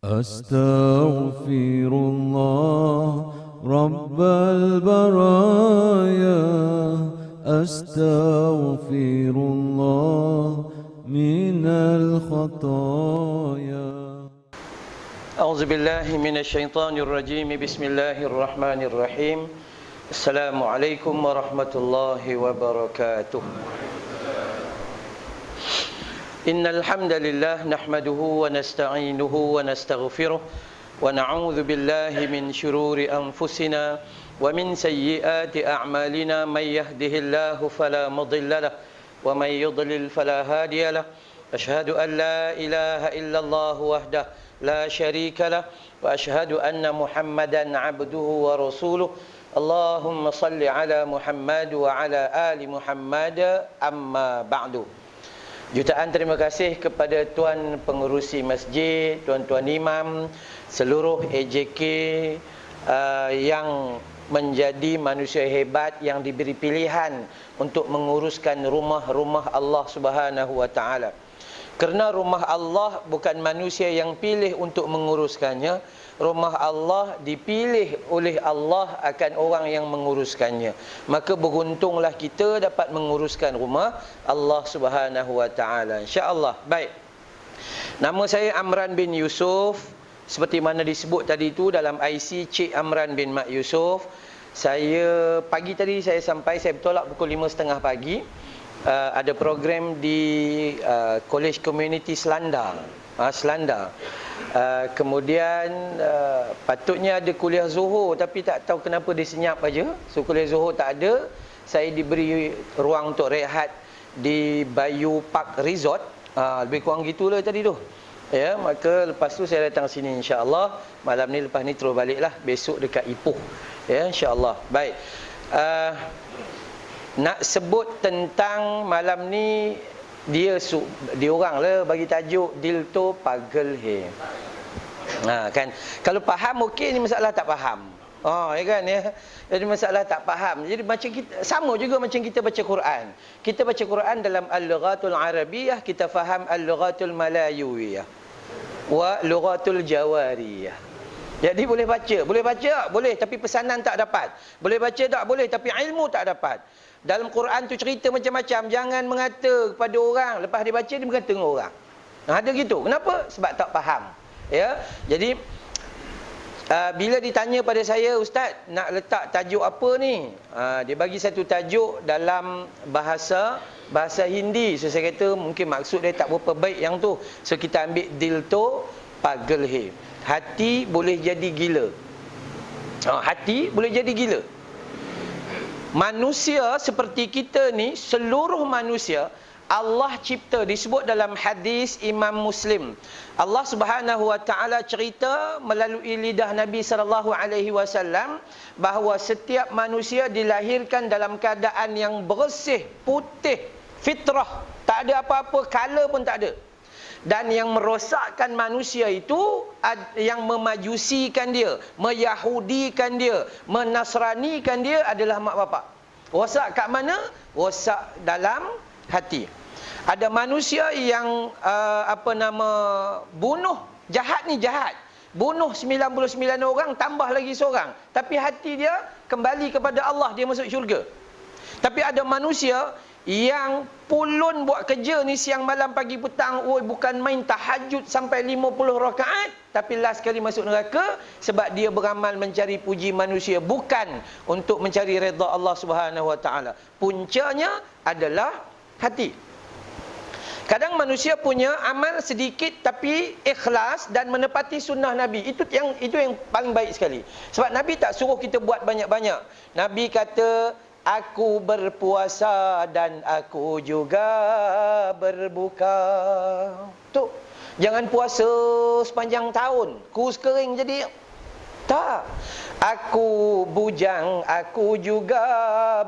Astaghfirullah Rabbal baraya, Astaghfirullah minal khataya. أعوذ بالله من الشيطان الرجيم بسم الله الرحمن الرحيم السلام عليكم ورحمة الله وبركاته إن الحمد لله نحمده ونستعينه ونستغفره ونعوذ بالله من شرور أنفسنا ومن سيئات أعمالنا من يهده الله فلا مضل له ومن يضلل فلا هادي له أشهد أن لا إله إلا الله وحده لا شريك له وأشهد أن محمدا عبده ورسوله اللهم صل على محمد وعلى آل محمد أما بعد. Jutaan terima kasih kepada tuan pengerusi masjid, tuan-tuan imam, seluruh AJK yang menjadi manusia hebat yang diberi pilihan untuk menguruskan rumah-rumah Allah Subhanahu wa taala. Kerana rumah Allah bukan manusia yang pilih untuk menguruskannya, rumah Allah dipilih oleh Allah akan orang yang menguruskannya. Maka beruntunglah kita dapat menguruskan rumah Allah Subhanahu wa taala. Insya-Allah. Baik. Nama saya Amran bin Yusuf. Seperti mana disebut tadi itu dalam IC Cik Amran bin Mak Yusuf. Saya pagi tadi saya bertolak pukul 5.30 pagi. Ada program di College Community Selandar. Kemudian patutnya ada kuliah Zuhur tapi tak tahu kenapa dia senyap aja. So kuliah Zuhur tak ada. Saya diberi ruang untuk rehat di Bayu Park Resort. Lebih kurang gitulah tadi tu. Ya, maka lepas tu saya datang sini insya-Allah. Malam ni lepas ni terus baliklah. Besok dekat Ipoh. Ya, insya-Allah. Baik. Nak sebut tentang malam ni dia orang lah bagi tajuk Dilto Pagel He. Kan kalau faham okey, ni masalah tak faham. Ya kan ya. Jadi masalah tak faham. Jadi macam kita sama juga macam kita baca Quran. Kita baca Quran dalam Al-Lughatul Arabiyyah, kita faham Al-Lughatul Malayuwiyah wa Lughatul Jawariyah. Jadi boleh baca, boleh tapi pesanan tak dapat. Boleh baca tak boleh tapi ilmu tak dapat. Dalam Quran tu cerita macam-macam. Jangan mengata kepada orang, lepas dia baca dia berkata dengan orang. Ada gitu. Kenapa? Sebab tak faham. Ya. Jadi bila ditanya pada saya, ustaz nak letak tajuk apa ni? Dia bagi satu tajuk dalam bahasa Hindi. So saya kata mungkin maksud dia tak berapa baik yang tu. So kita ambil Dilto Pagel He. Hati boleh jadi gila. Hati boleh jadi gila. Manusia seperti kita ni, seluruh manusia Allah cipta, disebut dalam hadis Imam Muslim. Allah Subhanahu wa taala cerita melalui lidah Nabi sallallahu alaihi wasallam bahawa setiap manusia dilahirkan dalam keadaan yang bersih, putih, fitrah, tak ada apa-apa, color pun tak ada. Dan yang merosakkan manusia itu, yang memajusikan dia, meyahudikan dia, menasranikan dia adalah mak bapak. Rosak kat mana? Rosak dalam hati. Ada manusia yang bunuh, jahat ni jahat. Bunuh 99 orang, tambah lagi seorang. Tapi hati dia kembali kepada Allah, dia masuk syurga. Tapi ada manusia yang pulun buat kerja ni siang malam pagi petang, bukan main tahajud sampai 50 rakaat, tapi last kali masuk neraka sebab dia beramal mencari puji manusia, bukan untuk mencari redha Allah Subhanahu wa taala. Puncanya adalah hati. Kadang manusia punya amal sedikit tapi ikhlas dan menepati sunnah Nabi. Itu yang paling baik sekali. Sebab Nabi tak suruh kita buat banyak-banyak. Nabi kata, aku berpuasa dan aku juga berbuka. Tu, jangan puasa sepanjang tahun, kurus kering jadi. Tak. Aku bujang, aku juga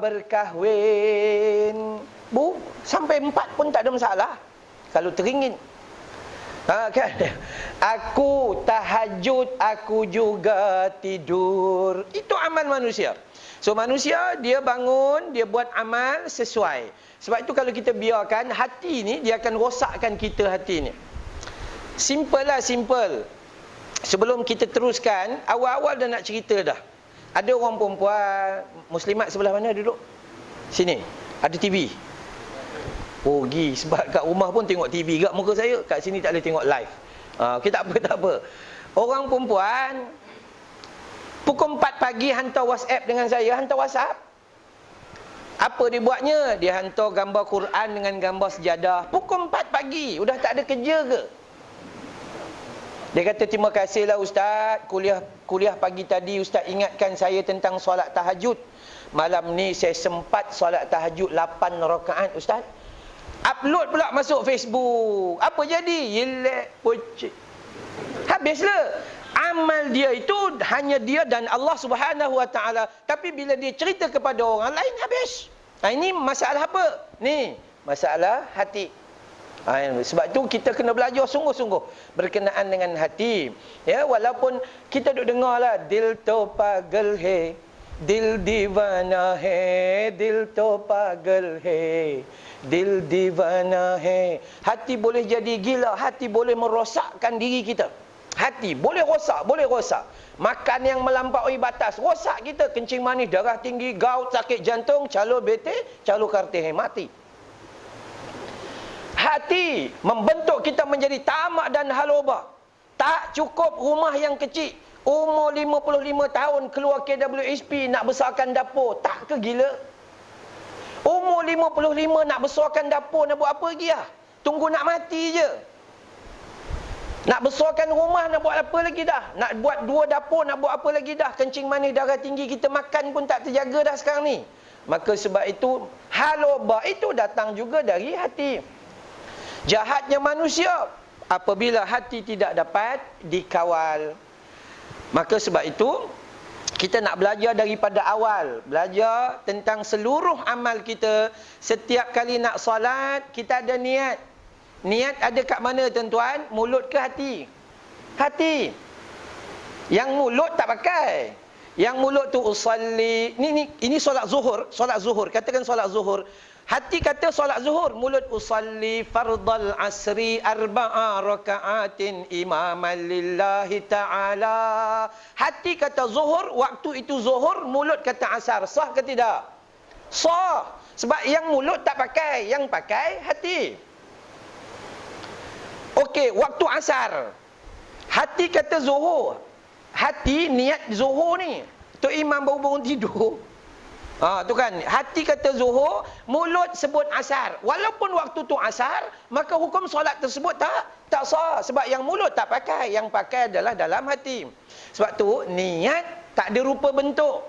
berkahwin. Sampai 4 pun tak ada masalah. Kalau teringin. Kan? Aku tahajud, aku juga tidur. Itu amal manusia. So manusia dia bangun, dia buat amal sesuai. Sebab itu kalau kita biarkan hati ni, dia akan rosakkan kita hati ni. Simple lah, simple. sebelum kita teruskan, awal-awal dah nak cerita dah. Ada orang perempuan muslimat sebelah mana duduk? Sini. Ada TV. Oh, pergi. Sebab kat rumah pun tengok TV. Kat muka saya, kat sini tak boleh tengok live. Okay, tak apa. Orang perempuan, pukul 4 pagi hantar WhatsApp dengan saya. Hantar WhatsApp. Apa dia buatnya? Dia hantar gambar Quran dengan gambar sejadah. Pukul 4 pagi. Sudah tak ada kerja ke? Dia kata, terima kasihlah Ustaz. Kuliah pagi tadi Ustaz ingatkan saya tentang solat tahajud. Malam ni saya sempat solat tahajud 8 rakaat Ustaz. Upload pula masuk Facebook. Apa jadi? Yelek pocik. Habislah. Amal dia itu hanya dia dan Allah Subhanahu Wa Taala. Tapi bila dia cerita kepada orang lain, habis. Ini masalah apa? Ni, masalah hati. Sebab tu kita kena belajar sungguh-sungguh berkenaan dengan hati. Ya, walaupun kita duk dengar lah, dil to pagal hai, dil divana hai, dil to pagal hai, dil divana hai. Hati boleh jadi gila, hati boleh merosakkan diri kita. Hati boleh rosak, boleh rosak. Makan yang melampaui batas, rosak kita. Kencing manis, darah tinggi, gout, sakit jantung, calon bete, calon kartih, mati. Hati membentuk kita menjadi tamak dan haloba. Tak cukup rumah yang kecil. Umur 55 tahun keluar KWSP nak besarkan dapur. Tak ke gila? Umur 55 nak besarkan dapur, nak buat apa lagi lah? Tunggu nak mati je. Nak besarkan rumah, nak buat apa lagi dah? Nak buat 2 dapur, nak buat apa lagi dah? Kencing manis, darah tinggi, kita makan pun tak terjaga dah sekarang ni. Maka sebab itu, haloba itu datang juga dari hati. Jahatnya manusia apabila hati tidak dapat dikawal. Maka sebab itu kita nak belajar daripada awal, belajar tentang seluruh amal kita. Setiap kali nak solat, kita ada niat. Niat ada kat mana tuan-tuan? Mulut ke hati? Hati. Yang mulut tak pakai. Yang mulut tu usalli. Ini solat zuhur, katakan solat zuhur. Hati kata solat zuhur, mulut usalli fardal asri 4 rakaatin imaman lillahi ta'ala. Hati kata zuhur, waktu itu zuhur, mulut kata asar. Sah ke tidak? Sah. Sebab yang mulut tak pakai, yang pakai hati. Okey, waktu asar. Hati kata zuhur. Hati niat zuhur ni. Tu imam baru bangun tidur. Tu kan, hati kata zuhur, mulut sebut asar. Walaupun waktu tu asar, maka hukum solat tersebut tak sah. Sebab yang mulut tak pakai, yang pakai adalah dalam hati. Sebab tu niat tak ada rupa bentuk.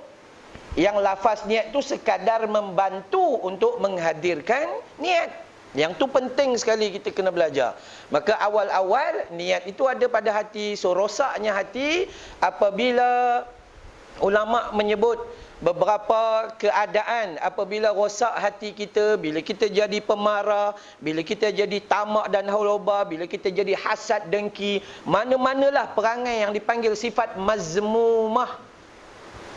Yang lafaz niat tu sekadar membantu untuk menghadirkan niat. Yang tu penting sekali kita kena belajar. Maka awal-awal niat itu ada pada hati. So rosaknya hati apabila ulama menyebut beberapa keadaan apabila rosak hati kita, bila kita jadi pemarah, bila kita jadi tamak dan hauloba, bila kita jadi hasad, dengki, mana-manalah perangai yang dipanggil sifat mazmumah.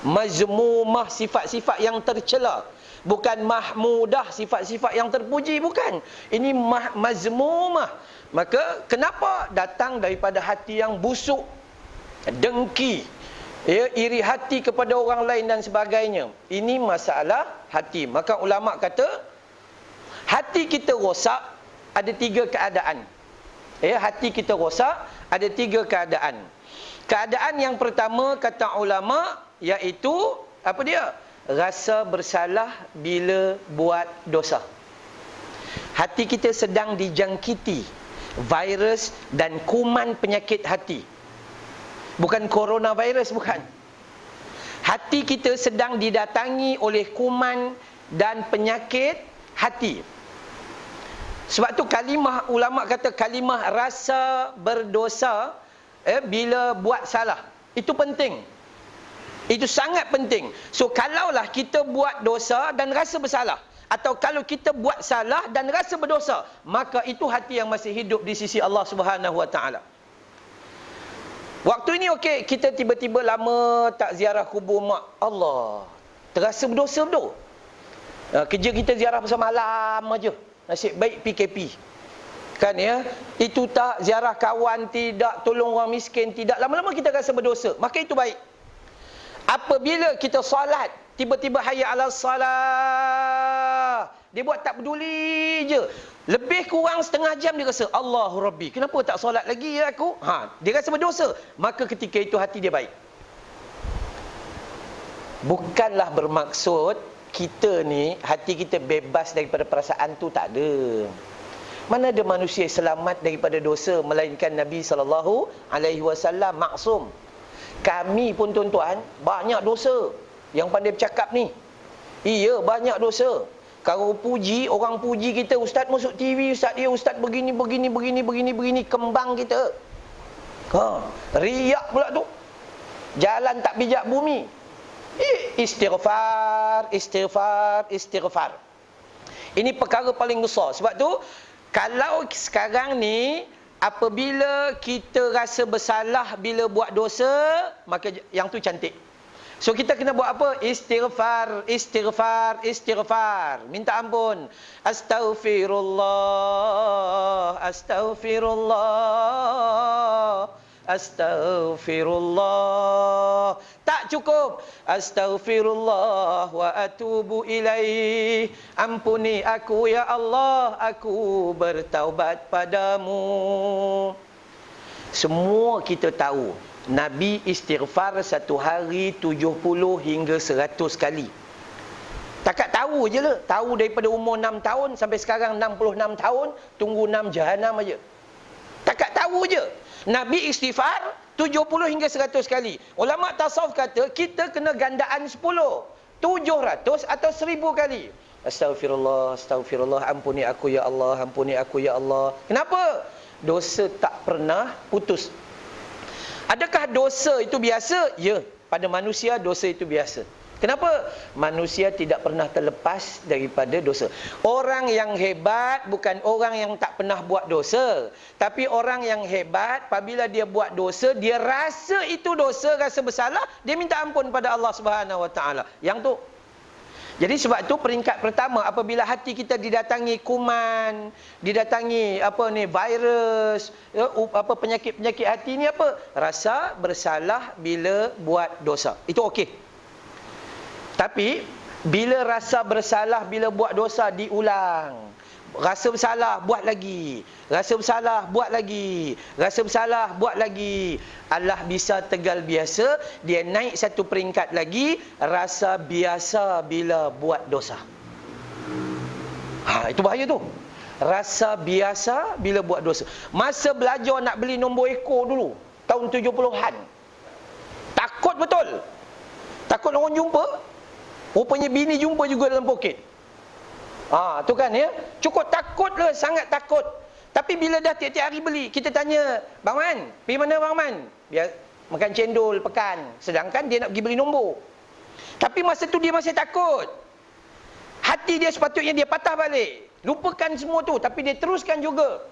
Mazmumah, sifat-sifat yang tercela. Bukan mahmudah, sifat-sifat yang terpuji, bukan. Ini mazmumah. Maka kenapa datang daripada hati yang busuk, dengki, iri hati kepada orang lain dan sebagainya. Ini masalah hati. Maka ulama kata hati kita rosak ada 3 keadaan. Hati kita rosak ada 3 keadaan. Keadaan yang pertama kata ulama iaitu apa dia? Rasa bersalah bila buat dosa. Hati kita sedang dijangkiti virus dan kuman penyakit hati. Bukan coronavirus, bukan. Hati kita sedang didatangi oleh kuman dan penyakit hati. Sebab tu kalimah, ulama kata kalimah rasa berdosa bila buat salah. Itu penting. Itu sangat penting. So kalaulah kita buat dosa dan rasa bersalah, atau kalau kita buat salah dan rasa berdosa, maka itu hati yang masih hidup di sisi Allah Subhanahu Wa Taala. Waktu ini okey, kita tiba-tiba lama tak ziarah kubur mak. Allah, terasa berdosa betul. Kerja kita ziarah pasal malam aja. Nasib baik PKP. Kan ya, itu tak, ziarah kawan tidak, tolong orang miskin tidak, lama-lama kita rasa berdosa. Maka itu baik. Apabila kita solat, tiba-tiba hayya 'alas salah, dia buat tak peduli je. Lebih kurang setengah jam dia rasa, Allahu Rabbi, kenapa tak solat lagi ya aku? Dia rasa berdosa. Maka ketika itu hati dia baik. Bukanlah bermaksud kita ni, hati kita bebas daripada perasaan tu, tak ada. Mana ada manusia selamat daripada dosa melainkan Nabi SAW maksum. Kami pun tuan-tuan banyak dosa. Yang pandai bercakap ni, iya banyak dosa. Kalau puji, orang puji kita, ustaz masuk TV, ustaz dia ustaz begini, kembang kita. Riak pula tu. Jalan tak bijak bumi. Istighfar. Ini perkara paling besar. Sebab tu, kalau sekarang ni, apabila kita rasa bersalah bila buat dosa, maka yang tu cantik. So kita kena buat apa? Istighfar. Minta ampun. Astaghfirullah. Tak cukup. Astaghfirullah wa atubu ilaih. Ampuni aku ya Allah, aku bertaubat padamu. Semua kita tahu, Nabi istighfar satu hari 70 hingga 100 kali. Takat tahu je lah. Tahu daripada umur 6 tahun sampai sekarang 66 tahun, tunggu 6 jahanam aja. Takat tahu je. Nabi istighfar 70 hingga 100 kali. Ulama tasawuf kata kita kena gandaan 10, 700 atau 1000 kali. Astaghfirullah, ampuni aku ya Allah, Kenapa? Dosa tak pernah putus. Adakah dosa itu biasa? Ya, pada manusia dosa itu biasa. Kenapa? Manusia tidak pernah terlepas daripada dosa. Orang yang hebat bukan orang yang tak pernah buat dosa. Tapi orang yang hebat, apabila dia buat dosa, dia rasa itu dosa, rasa bersalah, dia minta ampun pada Allah Subhanahu Wa Taala. Yang tu. Jadi sebab tu peringkat pertama, apabila hati kita didatangi kuman, didatangi virus, penyakit-penyakit hati ni apa? Rasa bersalah bila buat dosa. Itu okey. Tapi bila rasa bersalah bila buat dosa diulang. Rasa bersalah, buat lagi. Rasa bersalah, buat lagi. Rasa bersalah, buat lagi. Allah bisa tegal biasa, dia naik satu peringkat lagi, rasa biasa bila buat dosa. Itu bahaya tu. Rasa biasa bila buat dosa. Masa belajar nak beli nombor ekor dulu, tahun 70-an. Takut betul. Takut orang jumpa. Rupanya bini jumpa juga dalam poket. Tu kan ya. Cukup takut lah, sangat takut. Tapi bila dah tiap-tiap hari beli, kita tanya, Bang Man, pergi mana Bang Man? Biar makan cendol pekan. Sedangkan dia nak pergi beli nombor. Tapi masa tu dia masih takut. Hati dia sepatutnya dia patah balik. Lupakan semua tu, tapi dia teruskan juga.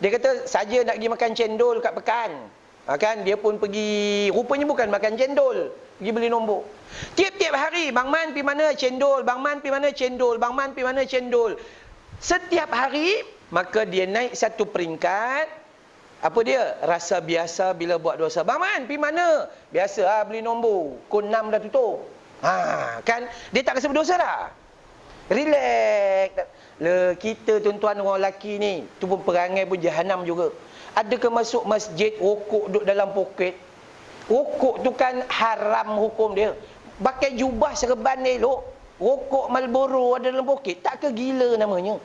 Dia kata, saja nak pergi makan cendol kat pekan. Kan dia pun pergi, rupanya bukan makan cendol, pergi beli nombor. Tiap-tiap hari, Bang Man pergi mana cendol, Bang Man pergi mana cendol, Bang Man pergi mana cendol. Setiap hari, maka dia naik satu peringkat. Apa dia? Rasa biasa bila buat dosa. Bang Man pergi mana? Biasa beli nombor, pukul 6 dah tutup. Kan dia tak rasa berdosa dah. Relax. Kita tuan-tuan orang lelaki ni, tu pun perangai pun jahanam juga. Adakah masuk masjid, rokok duduk dalam poket? Rokok tu kan haram hukum dia. Pakai jubah serban elok, rokok Marlboro ada dalam poket, tak ke gila namanya?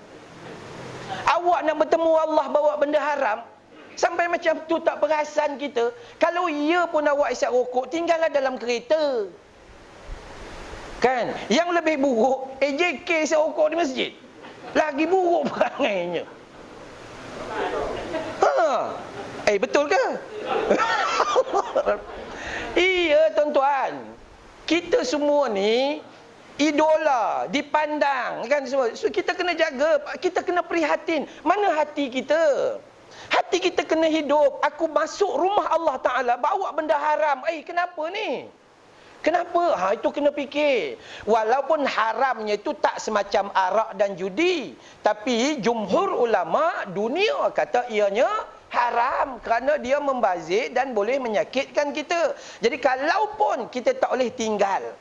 Awak nak bertemu Allah bawa benda haram, sampai macam tu tak perasan kita. Kalau ya pun awak isap rokok, tinggallah dalam kereta. Kan? Yang lebih buruk, AJK isap rokok di masjid. Lagi buruk perangainya. Betul ke? Iya tuan-tuan. Kita semua ni idola, dipandang kan semua. So kita kena jaga, kita kena prihatin. Mana hati kita? Hati kita kena hidup. Aku masuk rumah Allah Ta'ala, bawa benda haram. Kenapa ni? Kenapa? Itu kena fikir. Walaupun haramnya itu tak semacam arak dan judi, tapi jumhur ulama dunia kata ianya haram kerana dia membazir dan boleh menyakitkan kita. Jadi kalaupun kita tak boleh tinggal.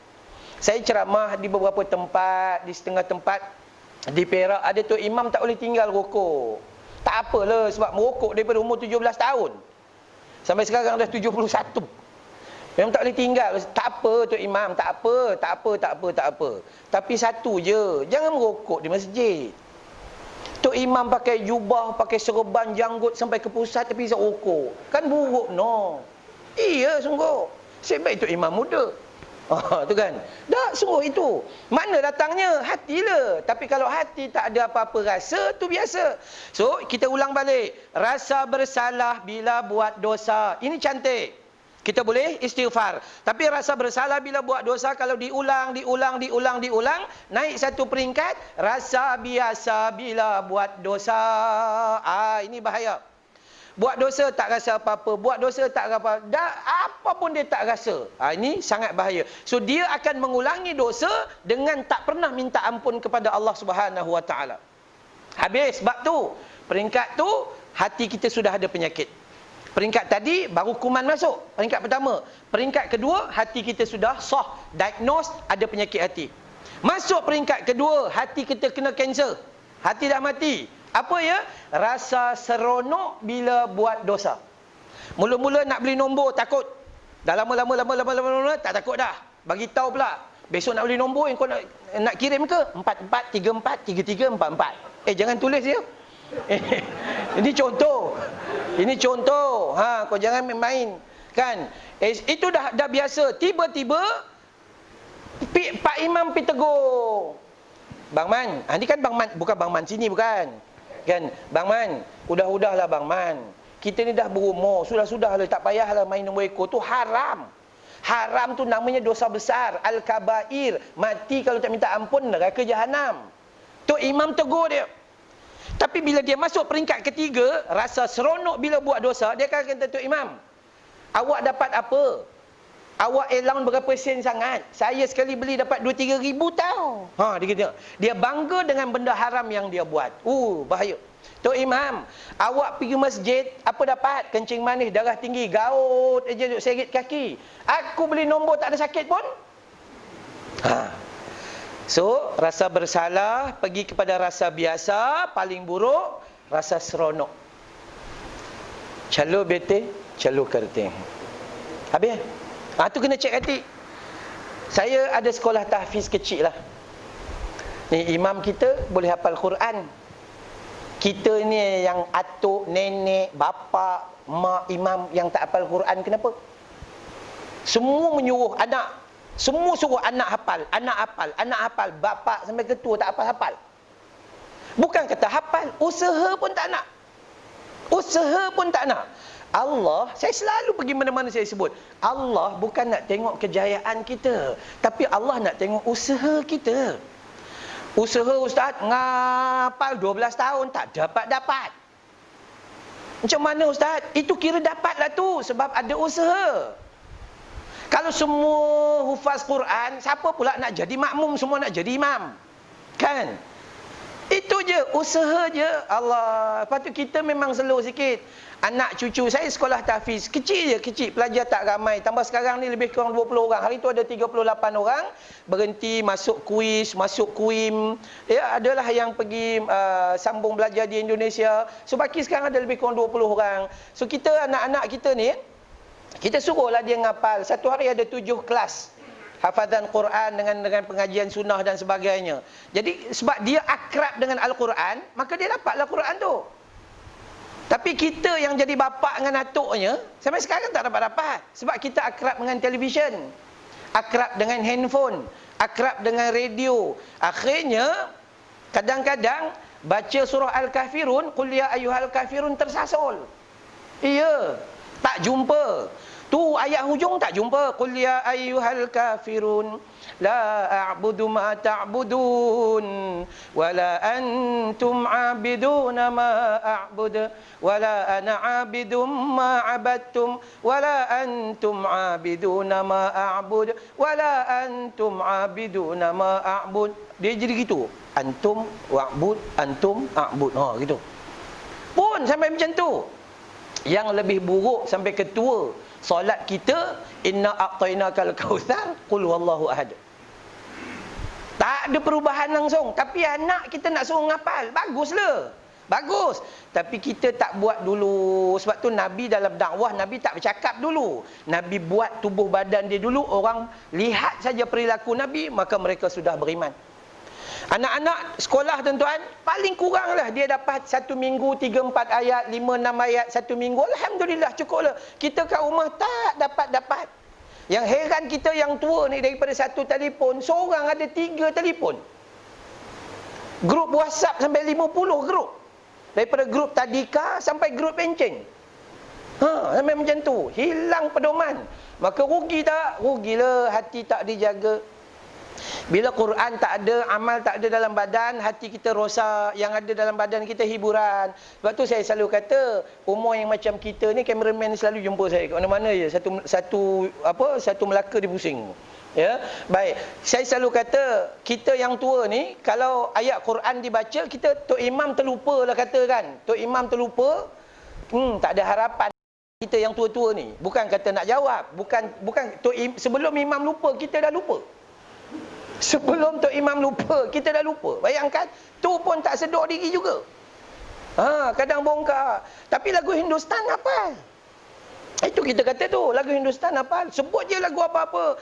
Saya ceramah di beberapa tempat, di setengah tempat di Perak ada tu imam tak boleh tinggal rokok. Tak apalah sebab merokok daripada umur 17 tahun. Sampai sekarang dah 71. Memang tak boleh tinggal. Tak apa Tok Imam, tak apa. Tapi satu je, jangan merokok di masjid. Tok Imam pakai jubah, pakai serban janggut sampai ke pusat tapi isap rokok. Kan buruk no. Iya sungguh. Sebaik Tok Imam muda. Tu kan. Tak sungguh itu. Mana datangnya? Hatilah. Tapi kalau hati tak ada apa-apa rasa, tu biasa. So, kita ulang balik. Rasa bersalah bila buat dosa. Ini cantik. Kita boleh istighfar. Tapi rasa bersalah bila buat dosa, kalau diulang, naik satu peringkat. Rasa biasa bila buat dosa. Ini bahaya. Buat dosa tak rasa apa-apa. Buat dosa tak apa-apa. Apa pun dia tak rasa. Ini sangat bahaya. So, dia akan mengulangi dosa dengan tak pernah minta ampun kepada Allah Subhanahu Wa Taala. Habis bab tu. Peringkat tu, hati kita sudah ada penyakit. Peringkat tadi baru kuman masuk. Peringkat pertama. Peringkat kedua, hati kita sudah sah, diagnose ada penyakit hati. Masuk peringkat kedua, hati kita kena kanser. Hati dah mati. Apa ya? Rasa seronok bila buat dosa. Mula-mula nak beli nombor takut. Dah lama tak takut dah. Bagi tahu pula. Besok nak beli nombor yang kau nak kirim ke? 4434 33 44. Jangan tulis ya. Ini contoh. Kau jangan main. Kan? Itu dah biasa. Tiba-tiba Pak Imam pergi tegur. Bang Man, ini kan Bang Man, bukan Bang Man sini bukan. Kan? Bang Man, udahlah Bang Man. Kita ni dah berumur, sudah-sudahlah, tak payahlah main nombor ekor tu haram. Haram tu namanya dosa besar, al-kabair. Mati kalau tak minta ampun neraka jahanam. Tu Imam tegur dia. Tapi bila dia masuk peringkat ketiga, rasa seronok bila buat dosa, dia akan kata, Tok Imam, awak dapat apa? Awak allowance berapa sen sangat? Saya sekali beli dapat 2-3 ribu tau. Dia kata, dia bangga dengan benda haram yang dia buat. Bahaya. Tok Imam, awak pergi masjid, apa dapat? Kencing manis, darah tinggi, gaut aja duk seret kaki. Aku beli nombor tak ada sakit pun. So, rasa bersalah pergi kepada rasa biasa, paling buruk rasa seronok. Calo bete, calo kerting. Habis? Tu kena cek hati. Saya ada sekolah tahfiz kecil lah. Ni imam kita boleh hafal Quran. Kita ni yang atuk, nenek, bapa, mak imam yang tak hafal Quran, kenapa? Semua menyuruh anak. Semua suruh anak hafal. Bapa sampai ketua tak hafal. Bukan kata hafal, usaha pun tak nak. Allah, saya selalu pergi mana-mana saya sebut, Allah bukan nak tengok kejayaan kita, tapi Allah nak tengok usaha kita. Usaha ustaz ngapal 12 tahun tak dapat. Macam mana ustaz? Itu kira dapatlah tu sebab ada usaha. Kalau semua hufaz Quran, siapa pula nak jadi makmum, semua nak jadi imam? Kan? Itu je, usaha je. Allah. Lepas tu kita memang slow sikit. Anak cucu saya sekolah tahfiz, kecil je, pelajar tak ramai. Tambah sekarang ni lebih kurang 20 orang. Hari tu ada 38 orang berhenti masuk kuis, masuk kuim. Ya, adalah yang pergi sambung belajar di Indonesia. So baki sekarang ada lebih kurang 20 orang. So kita anak-anak kita ni, kita suruhlah dia ngapal. Satu hari ada 7 kelas hafazan Quran dengan pengajian sunnah dan sebagainya. Jadi sebab dia akrab dengan Al-Quran, maka dia dapatlah Quran tu. Tapi kita yang jadi bapa dengan atuknya, sampai sekarang tak dapat. Sebab kita akrab dengan televisyen, akrab dengan handphone, akrab dengan radio. Akhirnya, kadang-kadang baca surah Al-Kafirun, Qul ya ayyuhal kafirun tersasul. Iya, tak jumpa. Tu ayat hujung tak jumpa. Qul ya ayyuhal kafirun la a'budu ma ta'budun wala antum 'abiduna ma a'bud wala ana 'abidum ma 'abadtum wala antum 'abiduna ma a'bud wala antum 'abiduna ma a'bud. Dia jadi gitu. Antum wa'bud, antum a'bud. Ha gitu. Pun sampai macam tu. Yang lebih buruk sampai ketua solat kita, inna a'tainakal kautsar qul huwallahu ahad. Tak ada perubahan langsung, tapi anak kita nak suruh ngapal, baguslah. Bagus. Tapi kita tak buat dulu. Sebab tu Nabi dalam dakwah, Nabi tak bercakap dulu. Nabi buat tubuh badan dia dulu, orang lihat saja perilaku Nabi, maka mereka sudah beriman. Anak-anak sekolah tuan-tuan, paling kuranglah dia dapat 1 minggu 3-4 ayat, 5-6 ayat 1 minggu. Alhamdulillah cukuplah. Kita kat rumah tak dapat-dapat. Yang heran kita yang tua ni, daripada 1 telefon, seorang ada 3 telefon. Grup WhatsApp sampai 50 grup. Daripada grup tadika sampai grup pencen. Sampai macam tu. Hilang pedoman. Maka rugi tak? Rugilah, hati tak dijaga. Bila Quran tak ada, amal tak ada dalam badan, hati kita rosak. Yang ada dalam badan kita hiburan. Sebab tu saya selalu kata, umur yang macam kita ni, kameraman selalu jumpa saya kat mana-mana je. Satu Melaka dia pusing. Ya, baik. Saya selalu kata, kita yang tua ni, kalau ayat Quran dibaca, kita Tok Imam terlupa lah kata kan. Tok Imam terlupa, tak ada harapan. Kita yang tua-tua ni, bukan kata nak jawab, sebelum Imam lupa, kita dah lupa. Sebelum Tok Imam lupa, kita dah lupa. Bayangkan, tu pun tak sedar diri juga. Kadang bongkar. Tapi lagu Hindustan hafal. Itu kita kata tu, lagu Hindustan hafal. Sebut je lagu apa-apa.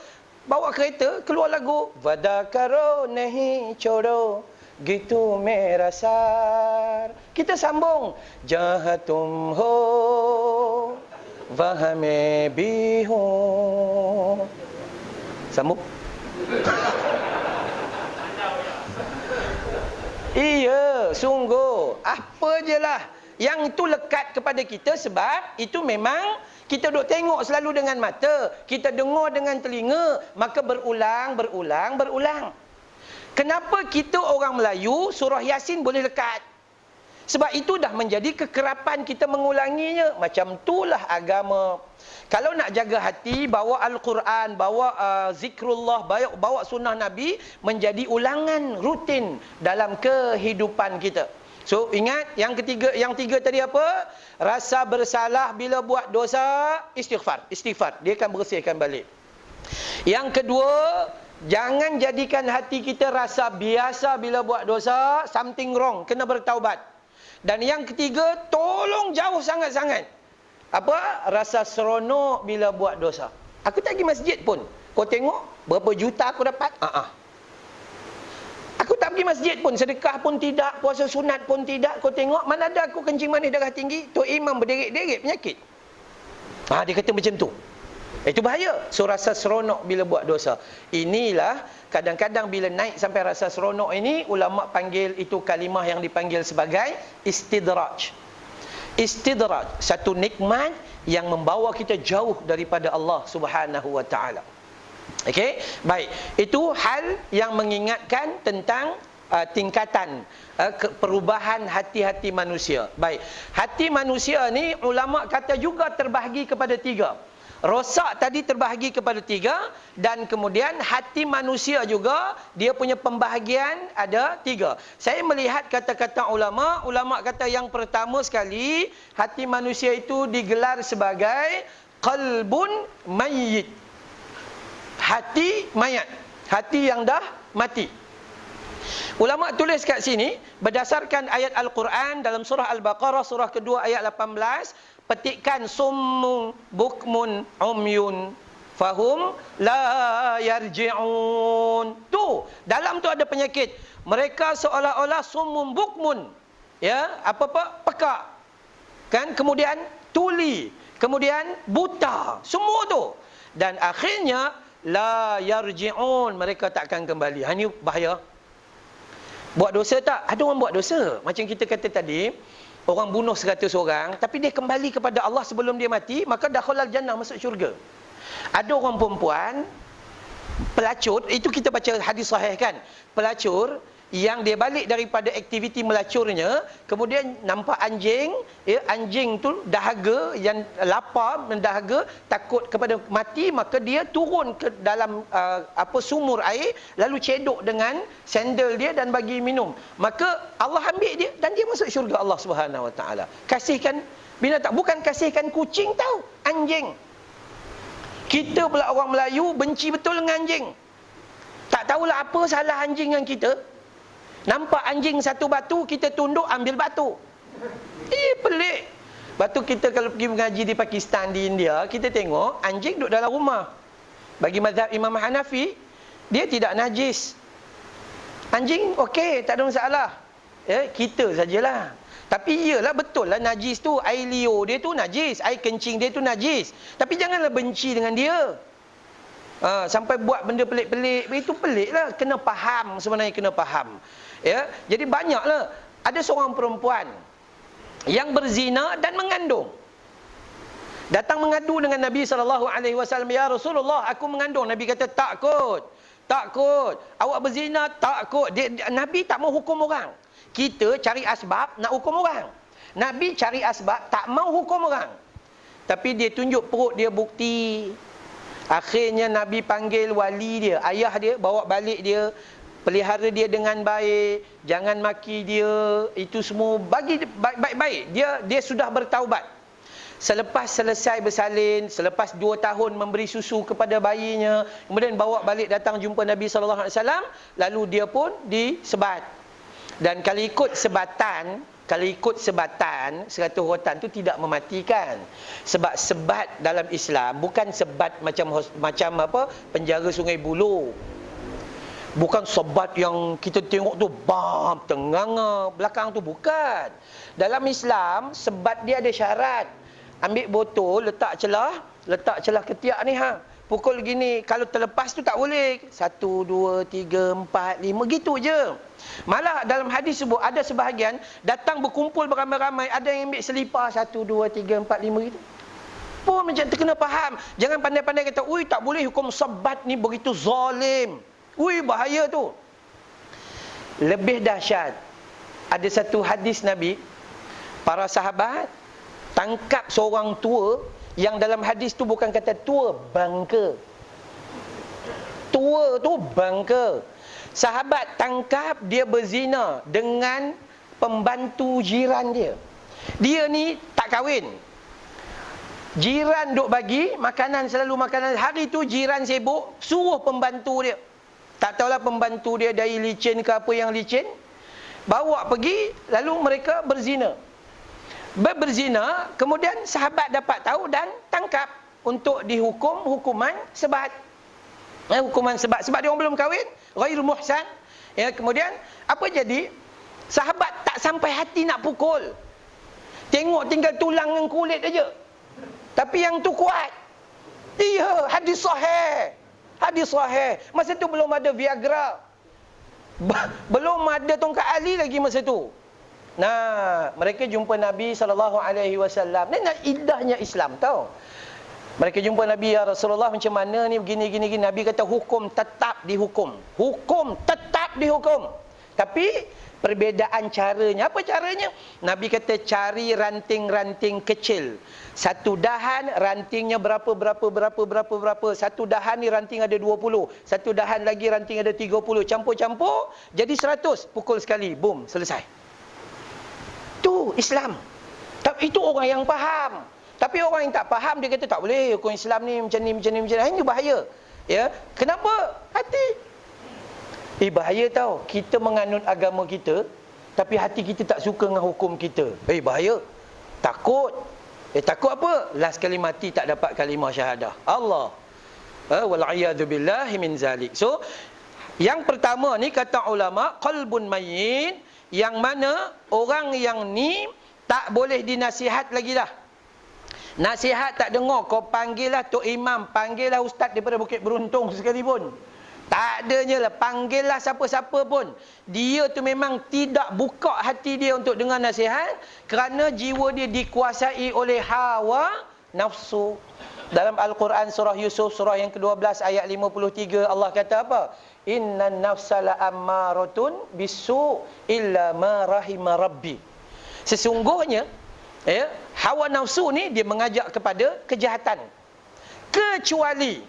Bawa kereta, keluar lagu. Vadakaro nahi chodo, gitu merasar. Kita sambung. Jahatum ho, vahame biho. Sambung. Iya, sungguh. Apa je lah. Yang itu lekat kepada kita sebab itu memang kita duk tengok selalu dengan mata. Kita dengar dengan telinga. Maka berulang. Kenapa kita orang Melayu surah Yasin boleh lekat? Sebab itu dah menjadi kekerapan kita mengulanginya. Macam itulah agama. Kalau nak jaga hati, bawa Al-Quran, bawa zikrullah, bawa sunnah Nabi, menjadi ulangan rutin dalam kehidupan kita. So, ingat, yang tiga tadi apa? Rasa bersalah bila buat dosa, istighfar. Dia akan bersihkan balik. Yang kedua, jangan jadikan hati kita rasa biasa bila buat dosa, something wrong, kena bertaubat. Dan yang ketiga, tolong jauh sangat-sangat. Apa? Rasa seronok bila buat dosa. Aku tak pergi masjid pun. Kau tengok berapa juta aku dapat? Aku tak pergi masjid pun, sedekah pun tidak, puasa sunat pun tidak. Kau tengok, mana ada aku kencing manis darah tinggi, Tok Imam berderet-deret penyakit. Dia kata macam tu. Itu bahaya. So rasa seronok bila buat dosa. Inilah kadang-kadang bila naik sampai rasa seronok ini, ulama panggil itu kalimah yang dipanggil sebagai istidraj. Istidraj, satu nikmat yang membawa kita jauh daripada Allah Subhanahu wa taala. Okey, baik. Itu hal yang mengingatkan tentang tingkatan perubahan hati-hati manusia. Baik. Hati manusia ni ulama kata juga terbahagi kepada 3. Rosak tadi terbahagi kepada 3, dan kemudian hati manusia juga dia punya pembahagian ada 3. Saya melihat kata-kata ulama kata yang pertama sekali, hati manusia itu digelar sebagai qalbun mayyit. Hati mayat, hati yang dah mati. Ulama tulis kat sini berdasarkan ayat Al-Quran dalam surah Al-Baqarah surah kedua ayat 18. Petikkan summun bukmun umyun fahum la yarji'un. Tu, dalam tu ada penyakit. Mereka seolah-olah summun bukmun. Ya, apa-apa pekak. Kan, kemudian tuli, kemudian buta. Semua tu. Dan akhirnya la yarji'un, mereka takkan kembali. Ini bahaya. Buat dosa tak? Ada orang buat dosa. Macam kita kata tadi, orang bunuh 100 orang, tapi dia kembali kepada Allah sebelum dia mati, maka dakhalal jannah, masuk syurga. Ada orang perempuan pelacur, itu kita baca hadis sahih kan, pelacur yang dia balik daripada aktiviti melacurnya, kemudian nampak anjing, ya, anjing tu dahaga, yang lapar, mendahaga, takut kepada mati, maka dia turun ke dalam sumur air, lalu cedok dengan sandal dia dan bagi minum. Maka Allah ambil dia dan dia masuk syurga Allah Subhanahu Wa Taala. Kasihkan binatang, bukan kasihkan kucing tau, anjing. Kita pula orang Melayu benci betul dengan anjing. Tak tahulah apa salah anjing dengan kita. Nampak anjing satu batu, kita tunduk ambil batu. Pelik. Batu kita kalau pergi mengaji di Pakistan, di India, kita tengok anjing duduk dalam rumah. Bagi mazhab Imam Hanafi, dia tidak najis. Anjing okey, tak ada masalah. Kita sajalah. Tapi iyalah, betul lah najis tu, air liur dia tu najis, air kencing dia tu najis. Tapi janganlah benci dengan dia. Sampai buat benda pelik-pelik, itu pelik lah. Kena faham, sebenarnya kena faham. Ya, jadi banyaklah. Ada seorang perempuan yang berzina dan mengandung. Datang mengadu dengan Nabi SAW. Ya Rasulullah, aku mengandung. Nabi kata, takut. Awak berzina, takut. Nabi tak mau hukum orang. Kita cari asbab nak hukum orang. Nabi cari asbab, tak mau hukum orang. Tapi dia tunjuk perut dia bukti. Akhirnya Nabi panggil wali dia, ayah dia, bawa balik dia, pelihara dia dengan baik, jangan maki dia, itu semua bagi baik-baik. Dia sudah bertaubat. Selepas selesai bersalin, selepas 2 tahun memberi susu kepada bayinya, kemudian bawa balik datang jumpa Nabi SAW, lalu dia pun disebat. Dan kalau ikut sebatan 100 rotan tu tidak mematikan. Sebab sebat dalam Islam bukan sebat macam penjara Sungai Buloh. Bukan sebat yang kita tengok tu bam tenganga belakang tu, bukan. Dalam Islam sebat dia ada syarat. Ambil botol, letak celah ketiak ni pukul gini, kalau terlepas tu tak boleh. 1 2 3 4 5 gitu je. Malah dalam hadis sebut ada sebahagian datang berkumpul beramai-ramai, ada yang ambil selipar 1 2 3 4 5 gitu. Pun macam terkena faham. Jangan pandai-pandai kata, "Ui, tak boleh hukum sebat ni begitu zalim." Ui, bahaya tu. Lebih dahsyat. Ada satu hadis Nabi, para sahabat tangkap seorang tua, yang dalam hadis tu bukan kata tua, bangka. Tua tu bangka. Sahabat tangkap dia berzina dengan pembantu jiran dia. Dia ni tak kahwin. Jiran duk bagi makanan, selalu makanan. Hari tu jiran sibuk, suruh pembantu dia. Tak tahulah pembantu dia dari licin ke apa yang licin. Bawa pergi, lalu mereka berzina. Berzina, kemudian sahabat dapat tahu dan tangkap untuk dihukum hukuman sebat. Hukuman sebat sebab dia orang belum kahwin, ghairul muhsan. Ya, kemudian apa jadi? Sahabat tak sampai hati nak pukul. Tengok tinggal tulang dan kulit aja. Tapi yang tu kuat. Iya, hadis sahih. Hadis sahih. Masa tu belum ada Viagra. Belum ada tongkat Ali lagi masa tu. Nah, mereka jumpa Nabi SAW. Ini indahnya Islam tau. Mereka jumpa Nabi, ya Rasulullah, macam mana ni begini. Nabi kata hukum tetap dihukum. Hukum tetap dihukum. Tapi perbezaan caranya. Apa caranya? Nabi kata cari ranting-ranting kecil. Satu dahan rantingnya berapa. Satu dahan ni ranting ada 20. Satu dahan lagi ranting ada 30. Campur-campur jadi 100. Pukul sekali. Boom, selesai. Itu Islam. Tapi itu orang yang faham. Tapi orang yang tak faham, dia kata tak boleh hukum Islam ni macam ni. Ini bahaya. Ya, kenapa? Hati. Bahaya tau. Kita menganut agama kita, tapi hati kita tak suka dengan hukum kita. Bahaya. Takut. Takut apa? Last kali mati tak dapat kalimah syahadah. Allah. Wal'iyadu billahi min zalik. So, yang pertama ni kata ulama, qalbun mayyin, yang mana orang yang ni tak boleh dinasihat lagi dah. Nasihat tak dengar, kau panggillah Tok Imam, panggillah ustaz daripada Bukit Beruntung sekalipun. Tak adanya lah. Panggillah siapa-siapa pun. Dia tu memang tidak buka hati dia untuk dengar nasihat. Kerana jiwa dia dikuasai oleh hawa nafsu. Dalam Al-Quran surah Yusuf, surah yang ke-12 ayat 53, Allah kata apa? Innan nafsala ammaratun bisu illa ma rahima rabbi. Sesungguhnya, ya, hawa nafsu ni dia mengajak kepada kejahatan. Kecuali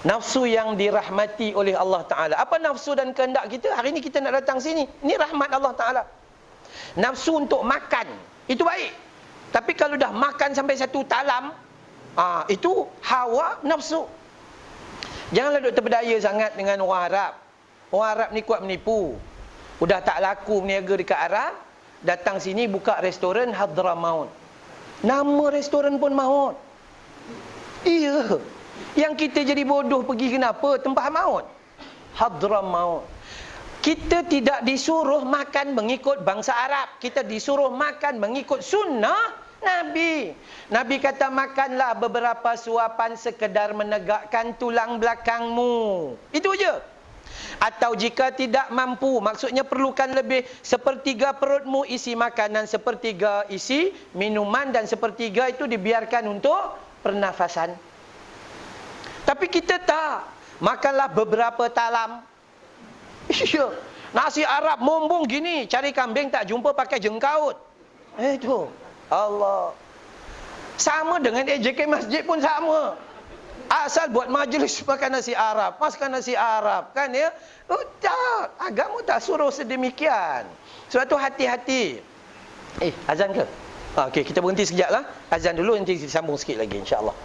nafsu yang dirahmati oleh Allah Ta'ala. Apa nafsu dan kehendak kita? Hari ni kita nak datang sini. Ini rahmat Allah Ta'ala. Nafsu untuk makan, itu baik. Tapi kalau dah makan sampai satu talam, itu hawa nafsu. Janganlah duk terberdaya sangat dengan orang Arab. Orang Arab ni kuat menipu. Udah tak laku berniaga dekat Arab, datang sini buka restoran Hadramaut. Nama restoran pun maut. Iya. Yang kita jadi bodoh pergi kenapa? Tempat maut. Hadramaut. Kita tidak disuruh makan mengikut bangsa Arab. Kita disuruh makan mengikut sunnah Nabi. Nabi kata makanlah beberapa suapan sekedar menegakkan tulang belakangmu. Itu je. Atau jika tidak mampu, maksudnya perlukan lebih, sepertiga perutmu isi makanan, sepertiga isi minuman, dan sepertiga itu dibiarkan untuk pernafasan. Tapi kita tak. Makanlah beberapa talam. Iya. Nasi Arab mumbung gini, cari kambing tak jumpa pakai jengkaut. Itu Allah. Sama dengan AJK masjid pun sama. Asal buat majlis makan nasi Arab, makan nasi Arab kan ya. Tak, agama tak suruh sedemikian. Sebab tu hati-hati. Azan ke? Okey, kita berhenti sekejap lah. Azan dulu, nanti kita sambung sikit lagi insya-Allah.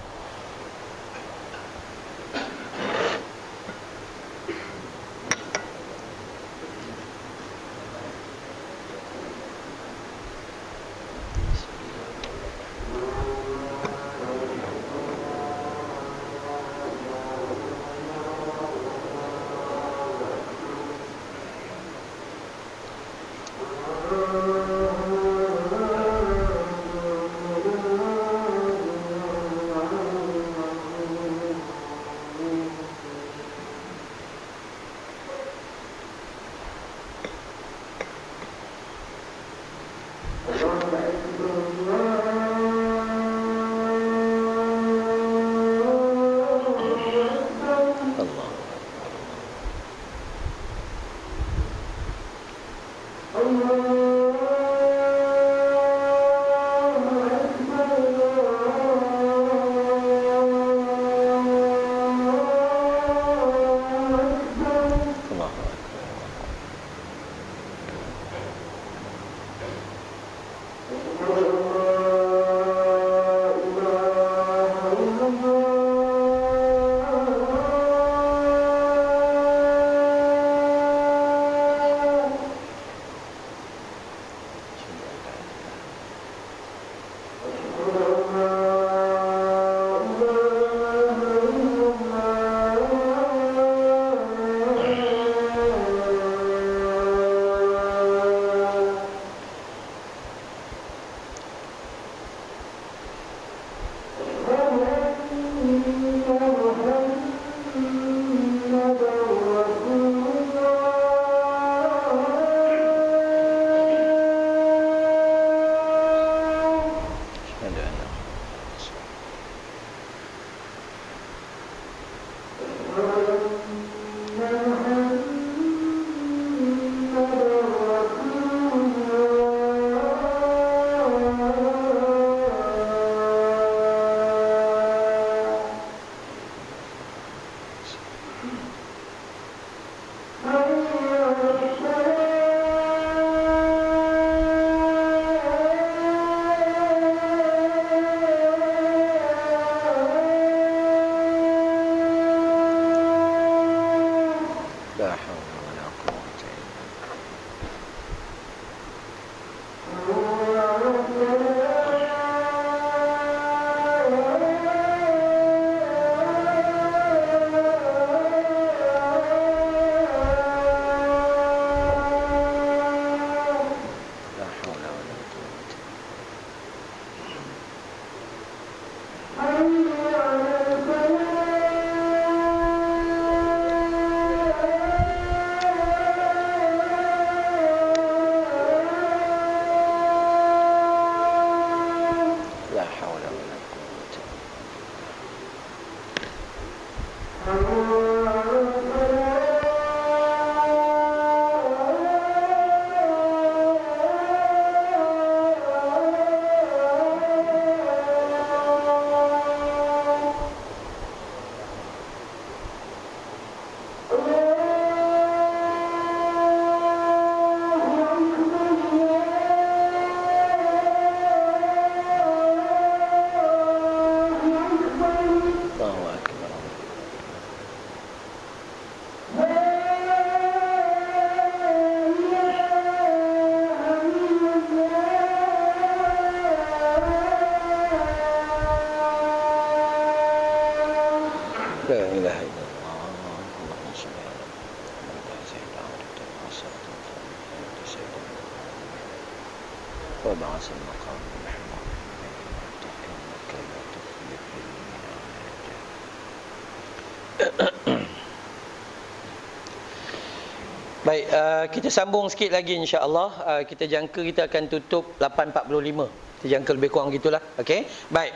Baik, kita sambung sikit lagi insya-Allah. Kita jangka kita akan tutup 8.45. Kita jangka lebih kurang gitulah. Okey. Baik.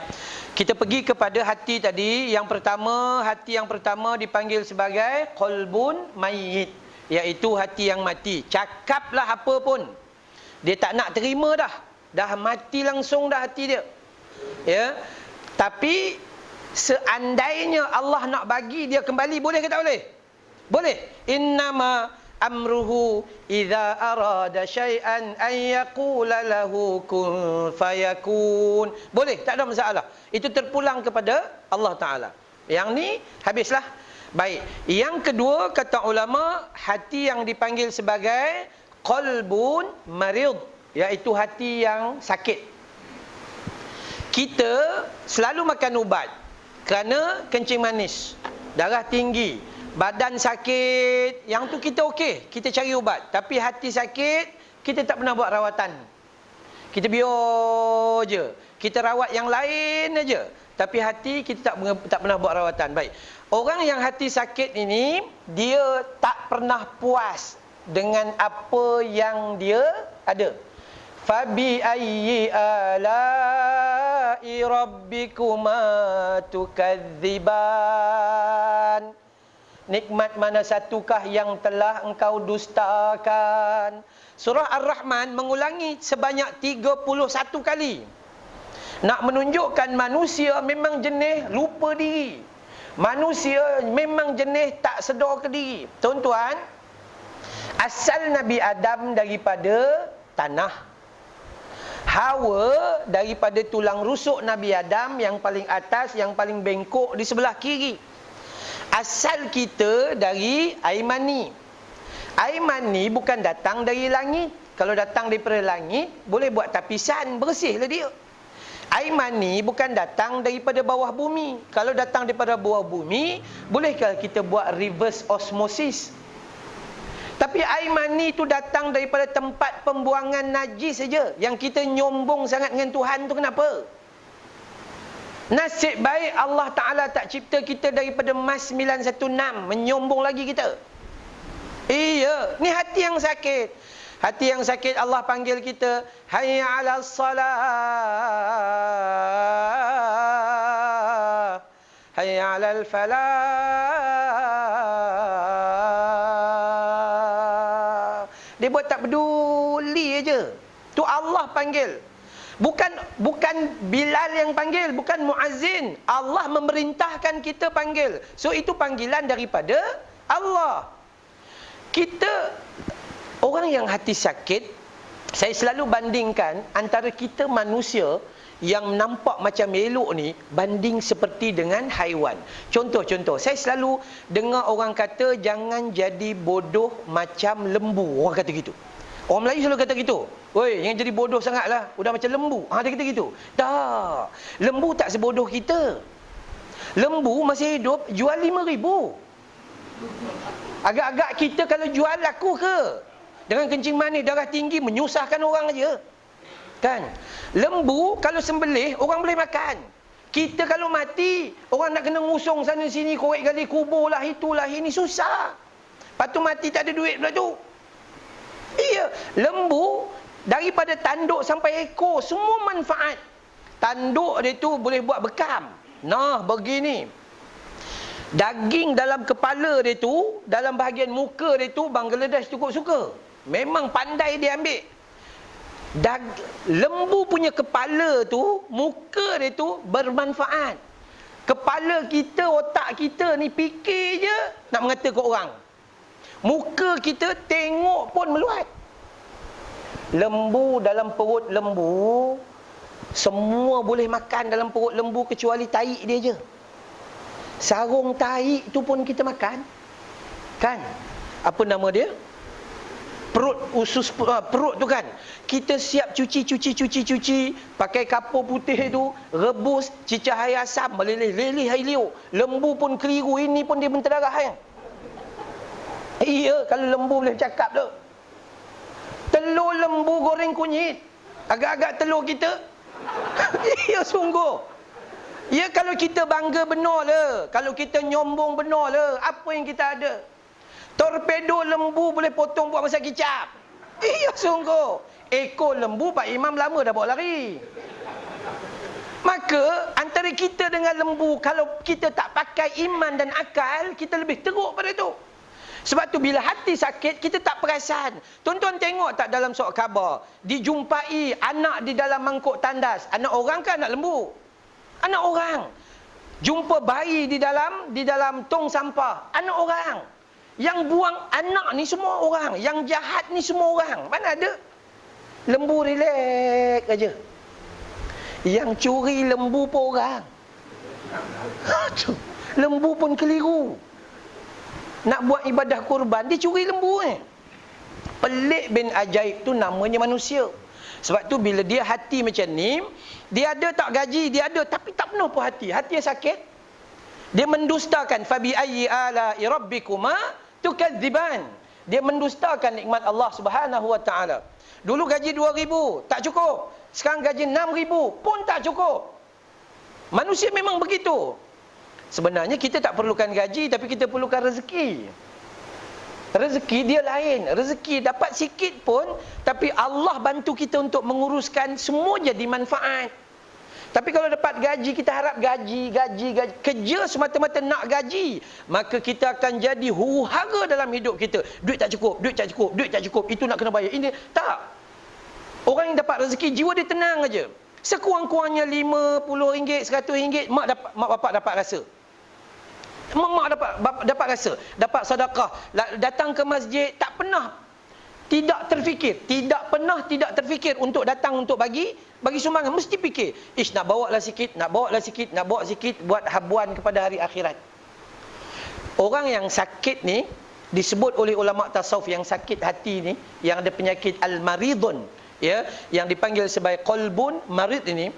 Kita pergi kepada hati tadi. Yang pertama dipanggil sebagai qalbun mayyit, iaitu hati yang mati. Cakaplah apa pun, dia tak nak terima dah. Dah mati langsung dah hati dia. Ya. Tapi seandainya Allah nak bagi dia kembali, boleh ke tak boleh? Boleh. Innama amruhu idza arada syai'an ay yaqula lahu kun fayakun. Boleh, tak ada masalah. Itu terpulang kepada Allah Taala. Yang ni habislah. Baik. Yang kedua, kata ulama, hati yang dipanggil sebagai qalbun marid, iaitu hati yang sakit. Kita selalu makan ubat kerana kencing manis, darah tinggi, badan sakit, yang tu kita okey, kita cari ubat. Tapi hati sakit, kita tak pernah buat rawatan. Kita biar je. Kita rawat yang lain aja. Tapi hati kita tak pernah buat rawatan. Baik. Orang yang hati sakit ini, dia tak pernah puas dengan apa yang dia ada. Fabi ayyi ala'i rabbikuma tukadziban. Nikmat mana satukah yang telah engkau dustakan? Surah Ar-Rahman mengulangi sebanyak 31 kali. Nak menunjukkan manusia memang jenis lupa diri. Manusia memang jenis tak sedar ke diri. Tuan-tuan, asal Nabi Adam daripada tanah. Hawa daripada tulang rusuk Nabi Adam yang paling atas, yang paling bengkok di sebelah kiri. Asal kita dari air mani. Air mani bukan datang dari langit. Kalau datang daripada langit, boleh buat tapisan, bersihlah dia. Air mani bukan datang daripada bawah bumi. Kalau datang daripada bawah bumi, bolehkah kita buat reverse osmosis? Tapi air mani itu datang daripada tempat pembuangan najis saja. Yang kita nyombong sangat dengan Tuhan tu kenapa? Nasib baik Allah Ta'ala tak cipta kita daripada Mas 916. Menyombong lagi kita. Iya, ni hati yang sakit. Hati yang sakit Allah panggil kita, hayya 'alas salah, hayya 'alal falah. Dia buat tak peduli aja. Tu Allah panggil. Bukan Bilal yang panggil, bukan muazzin. Allah memerintahkan kita panggil. So itu panggilan daripada Allah. Kita orang yang hati sakit, saya selalu bandingkan antara kita manusia yang nampak macam elok ni banding seperti dengan haiwan. Contoh, saya selalu dengar orang kata jangan jadi bodoh macam lembu. Orang kata gitu. Orang Melayu selalu kata gitu. Woi, yang jadi bodoh sangatlah, udah macam lembu. Dia kata gitu. Tak. Lembu tak sebodoh kita. Lembu masih hidup jual 5,000. Agak-agak kita kalau jual laku ke? Dengan kencing manis, darah tinggi, menyusahkan orang aja. Kan? Lembu kalau sembelih, orang boleh makan. Kita kalau mati, orang nak kena ngusung sana sini, korek gali kubur lah, itulah, ini susah. Lepas tu mati tak ada duit pula tu. Iya, lembu daripada tanduk sampai ekor semua manfaat. Tanduk dia tu boleh buat bekam. Nah, begini. Daging dalam kepala dia tu, dalam bahagian muka dia tu, Bangladesh cukup suka. Memang pandai dia ambil. Lembu punya kepala tu, muka dia tu bermanfaat. Kepala kita, otak kita ni fikir je nak mengata ke orang. Muka kita tengok pun meluat. Lembu dalam perut lembu, semua boleh makan dalam perut lembu kecuali tahi dia je. Sarung tahi tu pun kita makan. Kan? Apa nama dia? Perut, usus perut tu kan. Kita siap cuci, pakai kapur putih tu, rebus, cicah air asam, meleleh-leleh air liuk. Lembu pun keliru, ini pun dia berdarah ya. Iya, kalau lembu boleh cakap tu. Telur lembu goreng kunyit. Agak-agak telur kita. Iya sungguh. Ya, kalau kita bangga benar le, kalau kita nyombong benar le, apa yang kita ada? Torpedo lembu boleh potong buat masak kicap. Iya sungguh. Ekor lembu Pak Imam lama dah bawa lari. Maka antara kita dengan lembu, kalau kita tak pakai iman dan akal, kita lebih teruk pada itu. Sebab tu bila hati sakit, kita tak perasan. Tuan-tuan tengok tak dalam surat khabar, dijumpai anak di dalam mangkuk tandas. Anak orang ke anak lembu? Anak orang. Jumpa bayi di dalam tong sampah. Anak orang. Yang buang anak ni semua orang. Yang jahat ni semua orang. Mana ada? Lembu relax aja. Yang curi lembu pun orang. Lembu pun keliru. Nak buat ibadah kurban, dia curi lembu ni. Pelik bin ajaib tu namanya manusia. Sebab tu bila dia hati macam ni, dia ada tak gaji, dia ada tapi tak penuh pun hati. Hati yang sakit. Dia mendustakan fabi ayyi ala'i rabbikuma tukadziban. Dia mendustakan nikmat Allah Subhanahu wa taala. Dulu gaji 2,000, tak cukup. Sekarang gaji 6,000 pun tak cukup. Manusia memang begitu. Sebenarnya kita tak perlukan gaji, tapi kita perlukan rezeki. Rezeki dia lain. Rezeki dapat sikit pun, tapi Allah bantu kita untuk menguruskan, semua jadi manfaat. Tapi kalau dapat gaji, kita harap gaji. Kerja semata-mata nak gaji, maka kita akan jadi huru-hara dalam hidup kita. Duit tak cukup. Itu nak kena bayar. Ini tak. Orang yang dapat rezeki, jiwa dia tenang aja. Sekurang-kurangnya RM50, RM100, mak bapak dapat rasa. Mak dapat rasa, dapat sedekah, datang ke masjid, tak pernah tidak terfikir untuk datang untuk bagi sumbangan. Mesti fikir, nak bawa lah sikit, buat habuan kepada hari akhirat. Orang yang sakit ni disebut oleh ulama tasawuf, yang sakit hati ni, yang ada penyakit al-maridun, ya, yang dipanggil sebagai qalbun marid ini.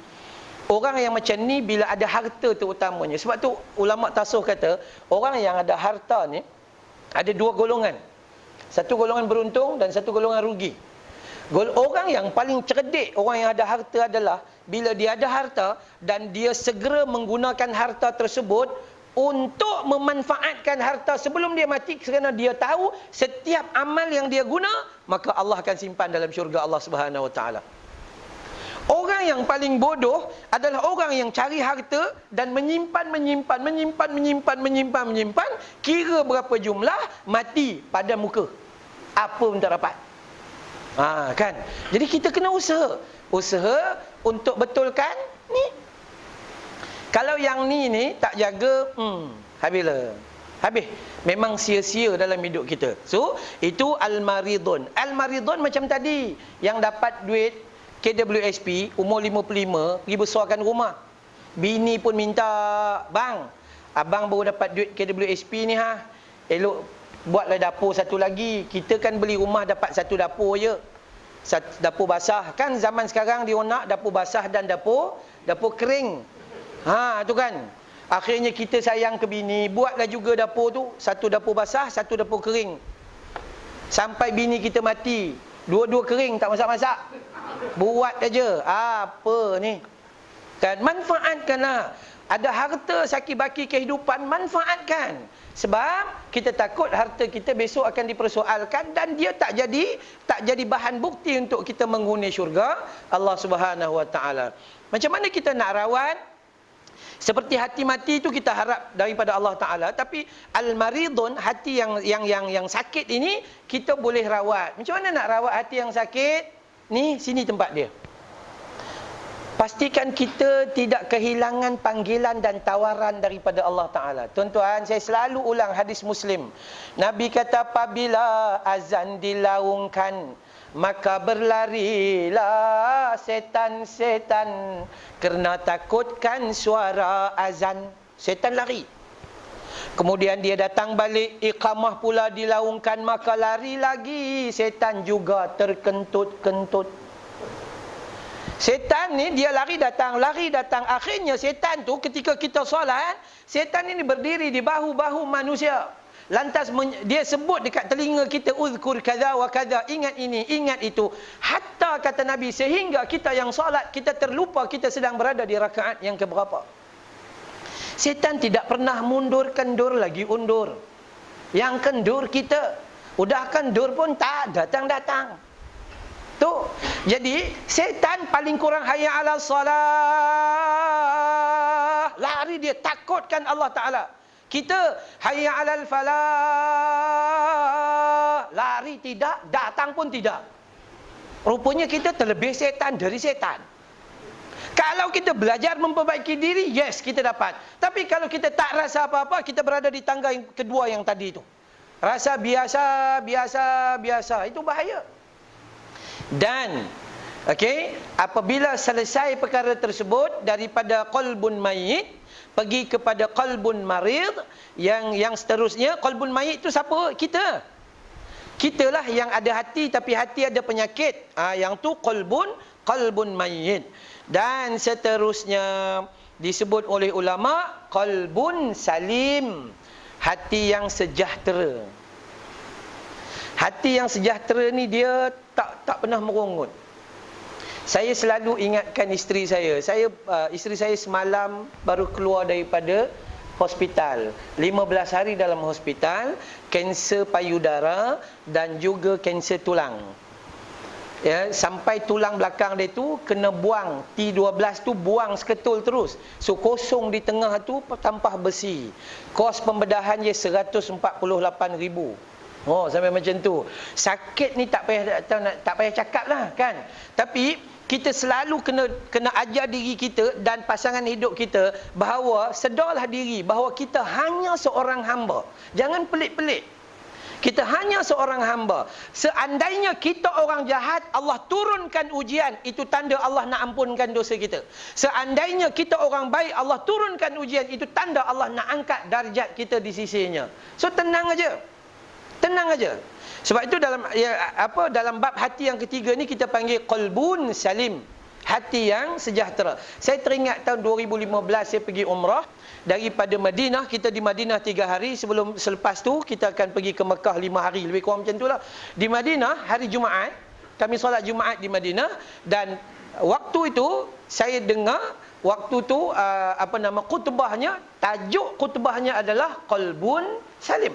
Orang yang macam ni bila ada harta terutamanya. Sebab tu ulama tasawuf kata, orang yang ada harta ni ada dua golongan. Satu golongan beruntung dan satu golongan rugi. Orang yang paling cerdik, orang yang ada harta adalah bila dia ada harta dan dia segera menggunakan harta tersebut untuk memanfaatkan harta sebelum dia mati, kerana dia tahu setiap amal yang dia guna, maka Allah akan simpan dalam syurga Allah Subhanahu Wa Taala. Orang yang paling bodoh adalah orang yang cari harta dan menyimpan, kira berapa jumlah, mati pada muka. Apa pun tak dapat. Kan? Jadi kita kena usaha untuk betulkan ni. Kalau yang ni tak jaga, habis. Memang sia-sia dalam hidup kita. So, itu al-maridun. Al-maridun macam tadi, yang dapat duit KWSP, umur 55, pergi besarkan rumah. Bini pun minta, bang, abang baru dapat duit KWSP ni elok buatlah dapur satu lagi. Kita kan beli rumah dapat satu dapur je. Dapur basah. Kan zaman sekarang dia nak dapur basah dan dapur kering. Tu kan. Akhirnya kita sayang ke bini, buatlah juga dapur tu. Satu dapur basah, satu dapur kering. Sampai bini kita mati, dua-dua kering, tak masak-masak. Buat aja. Apa ni? Kan manfaatkanlah. Ada harta sakit baki kehidupan, manfaatkan. Sebab kita takut harta kita besok akan dipersoalkan dan dia tak jadi bahan bukti untuk kita menghuni syurga Allah Subhanahu Wa Taala. Macam mana kita nak rawat? Seperti hati mati itu kita harap daripada Allah Taala, tapi al-maridun, hati yang sakit ini kita boleh rawat. Macam mana nak rawat hati yang sakit? Ni sini tempat dia. Pastikan kita tidak kehilangan panggilan dan tawaran daripada Allah Ta'ala. Tuan-tuan, saya selalu ulang hadis Muslim. Nabi kata, apabila azan dilaungkan, maka berlarilah setan-setan kerana takutkan suara azan. Setan lari. Kemudian dia datang balik, iqamah pula dilaungkan, maka lari lagi. Setan juga terkentut-kentut. Setan ni dia lari datang. Akhirnya setan tu ketika kita solat, setan ini berdiri di bahu-bahu manusia. Lantas dia sebut dekat telinga kita, uzkur kaza wa kaza, ingat ini, ingat itu. Hatta kata Nabi, sehingga kita yang solat, kita terlupa kita sedang berada di rakaat yang keberapa. Setan tidak pernah mundur, kendur lagi undur. Yang kendur kita, udah kendur pun tak datang-datang. Tu. Jadi setan paling kurang hayya 'ala salah, lari dia, takutkan Allah Taala. Kita hayya 'alal falah, lari tidak, datang pun tidak. Rupanya kita terlebih setan dari setan. Kalau kita belajar memperbaiki diri, yes, kita dapat. Tapi kalau kita tak rasa apa-apa, kita berada di tangga yang kedua yang tadi itu. Rasa biasa, itu bahaya. Dan apabila selesai perkara tersebut daripada qalbun mayyit pergi kepada qalbun marid, yang seterusnya, qalbun mayyit itu siapa? Kitalah yang ada hati tapi hati ada penyakit. Yang tu qalbun mayyit. Dan seterusnya disebut oleh ulama qalbun salim, hati yang sejahtera. Hati yang sejahtera ni dia tak pernah merungut. Saya selalu ingatkan isteri saya. Isteri saya semalam baru keluar daripada hospital. 15 hari dalam hospital, kanser payudara dan juga kanser tulang. Ya, sampai tulang belakang dia tu kena buang. T12 tu buang seketul terus. So kosong di tengah tu tampah besi. Kos pembedahan dia 148,000. Oh, sampai macam tu. Sakit ni tak payah cakap lah kan. Tapi kita selalu kena ajar diri kita dan pasangan hidup kita bahawa sedarlah diri bahawa kita hanya seorang hamba. Jangan pelik-pelik. Kita hanya seorang hamba. Seandainya kita orang jahat, Allah turunkan ujian, itu tanda Allah nak ampunkan dosa kita. Seandainya kita orang baik, Allah turunkan ujian, itu tanda Allah nak angkat darjat kita di sisinya. So tenang aja. Tenang aja. Sebab itu dalam bab hati yang ketiga ni kita panggil qalbun salim, hati yang sejahtera. Saya teringat tahun 2015 saya pergi umrah daripada Madinah. Kita di Madinah 3 hari, selepas tu kita akan pergi ke Mekah 5 hari, lebih kurang macam itulah. Di Madinah hari Jumaat, kami solat Jumaat di Madinah, dan waktu itu saya dengar khutbahnya, tajuk khutbahnya adalah qalbun salim.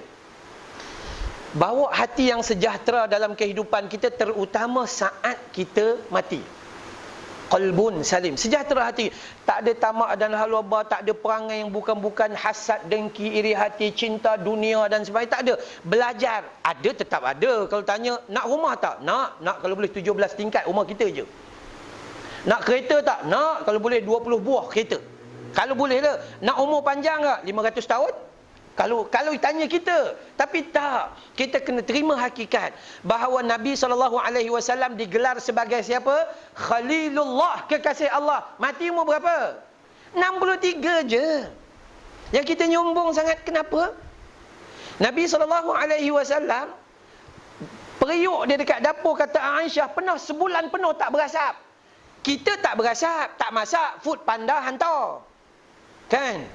Bawa hati yang sejahtera dalam kehidupan kita, terutama saat kita mati. Qalbun salim, sejahtera hati. Tak ada tamak dan halwaba, tak ada perangai yang bukan-bukan, hasad, dengki, iri hati, cinta dunia dan sebagainya. Tak ada. Belajar, ada, tetap ada. Kalau tanya, nak rumah tak? Nak kalau boleh 17 tingkat rumah kita je. Nak kereta tak? Nak kalau boleh 20 buah kereta. Kalau boleh lah. Nak umur panjang tak? 500 tahun? Kalau tanya kita, tapi tak. Kita kena terima hakikat bahawa Nabi SAW digelar sebagai siapa? Khalilullah, kekasih Allah. Mati umur berapa? 63 je. Yang kita nyombong sangat, kenapa? Nabi SAW, periuk dia dekat dapur, kata Aisyah, pernah sebulan penuh tak berasap. Kita tak berasap, tak masak, food panda hantar. Kan?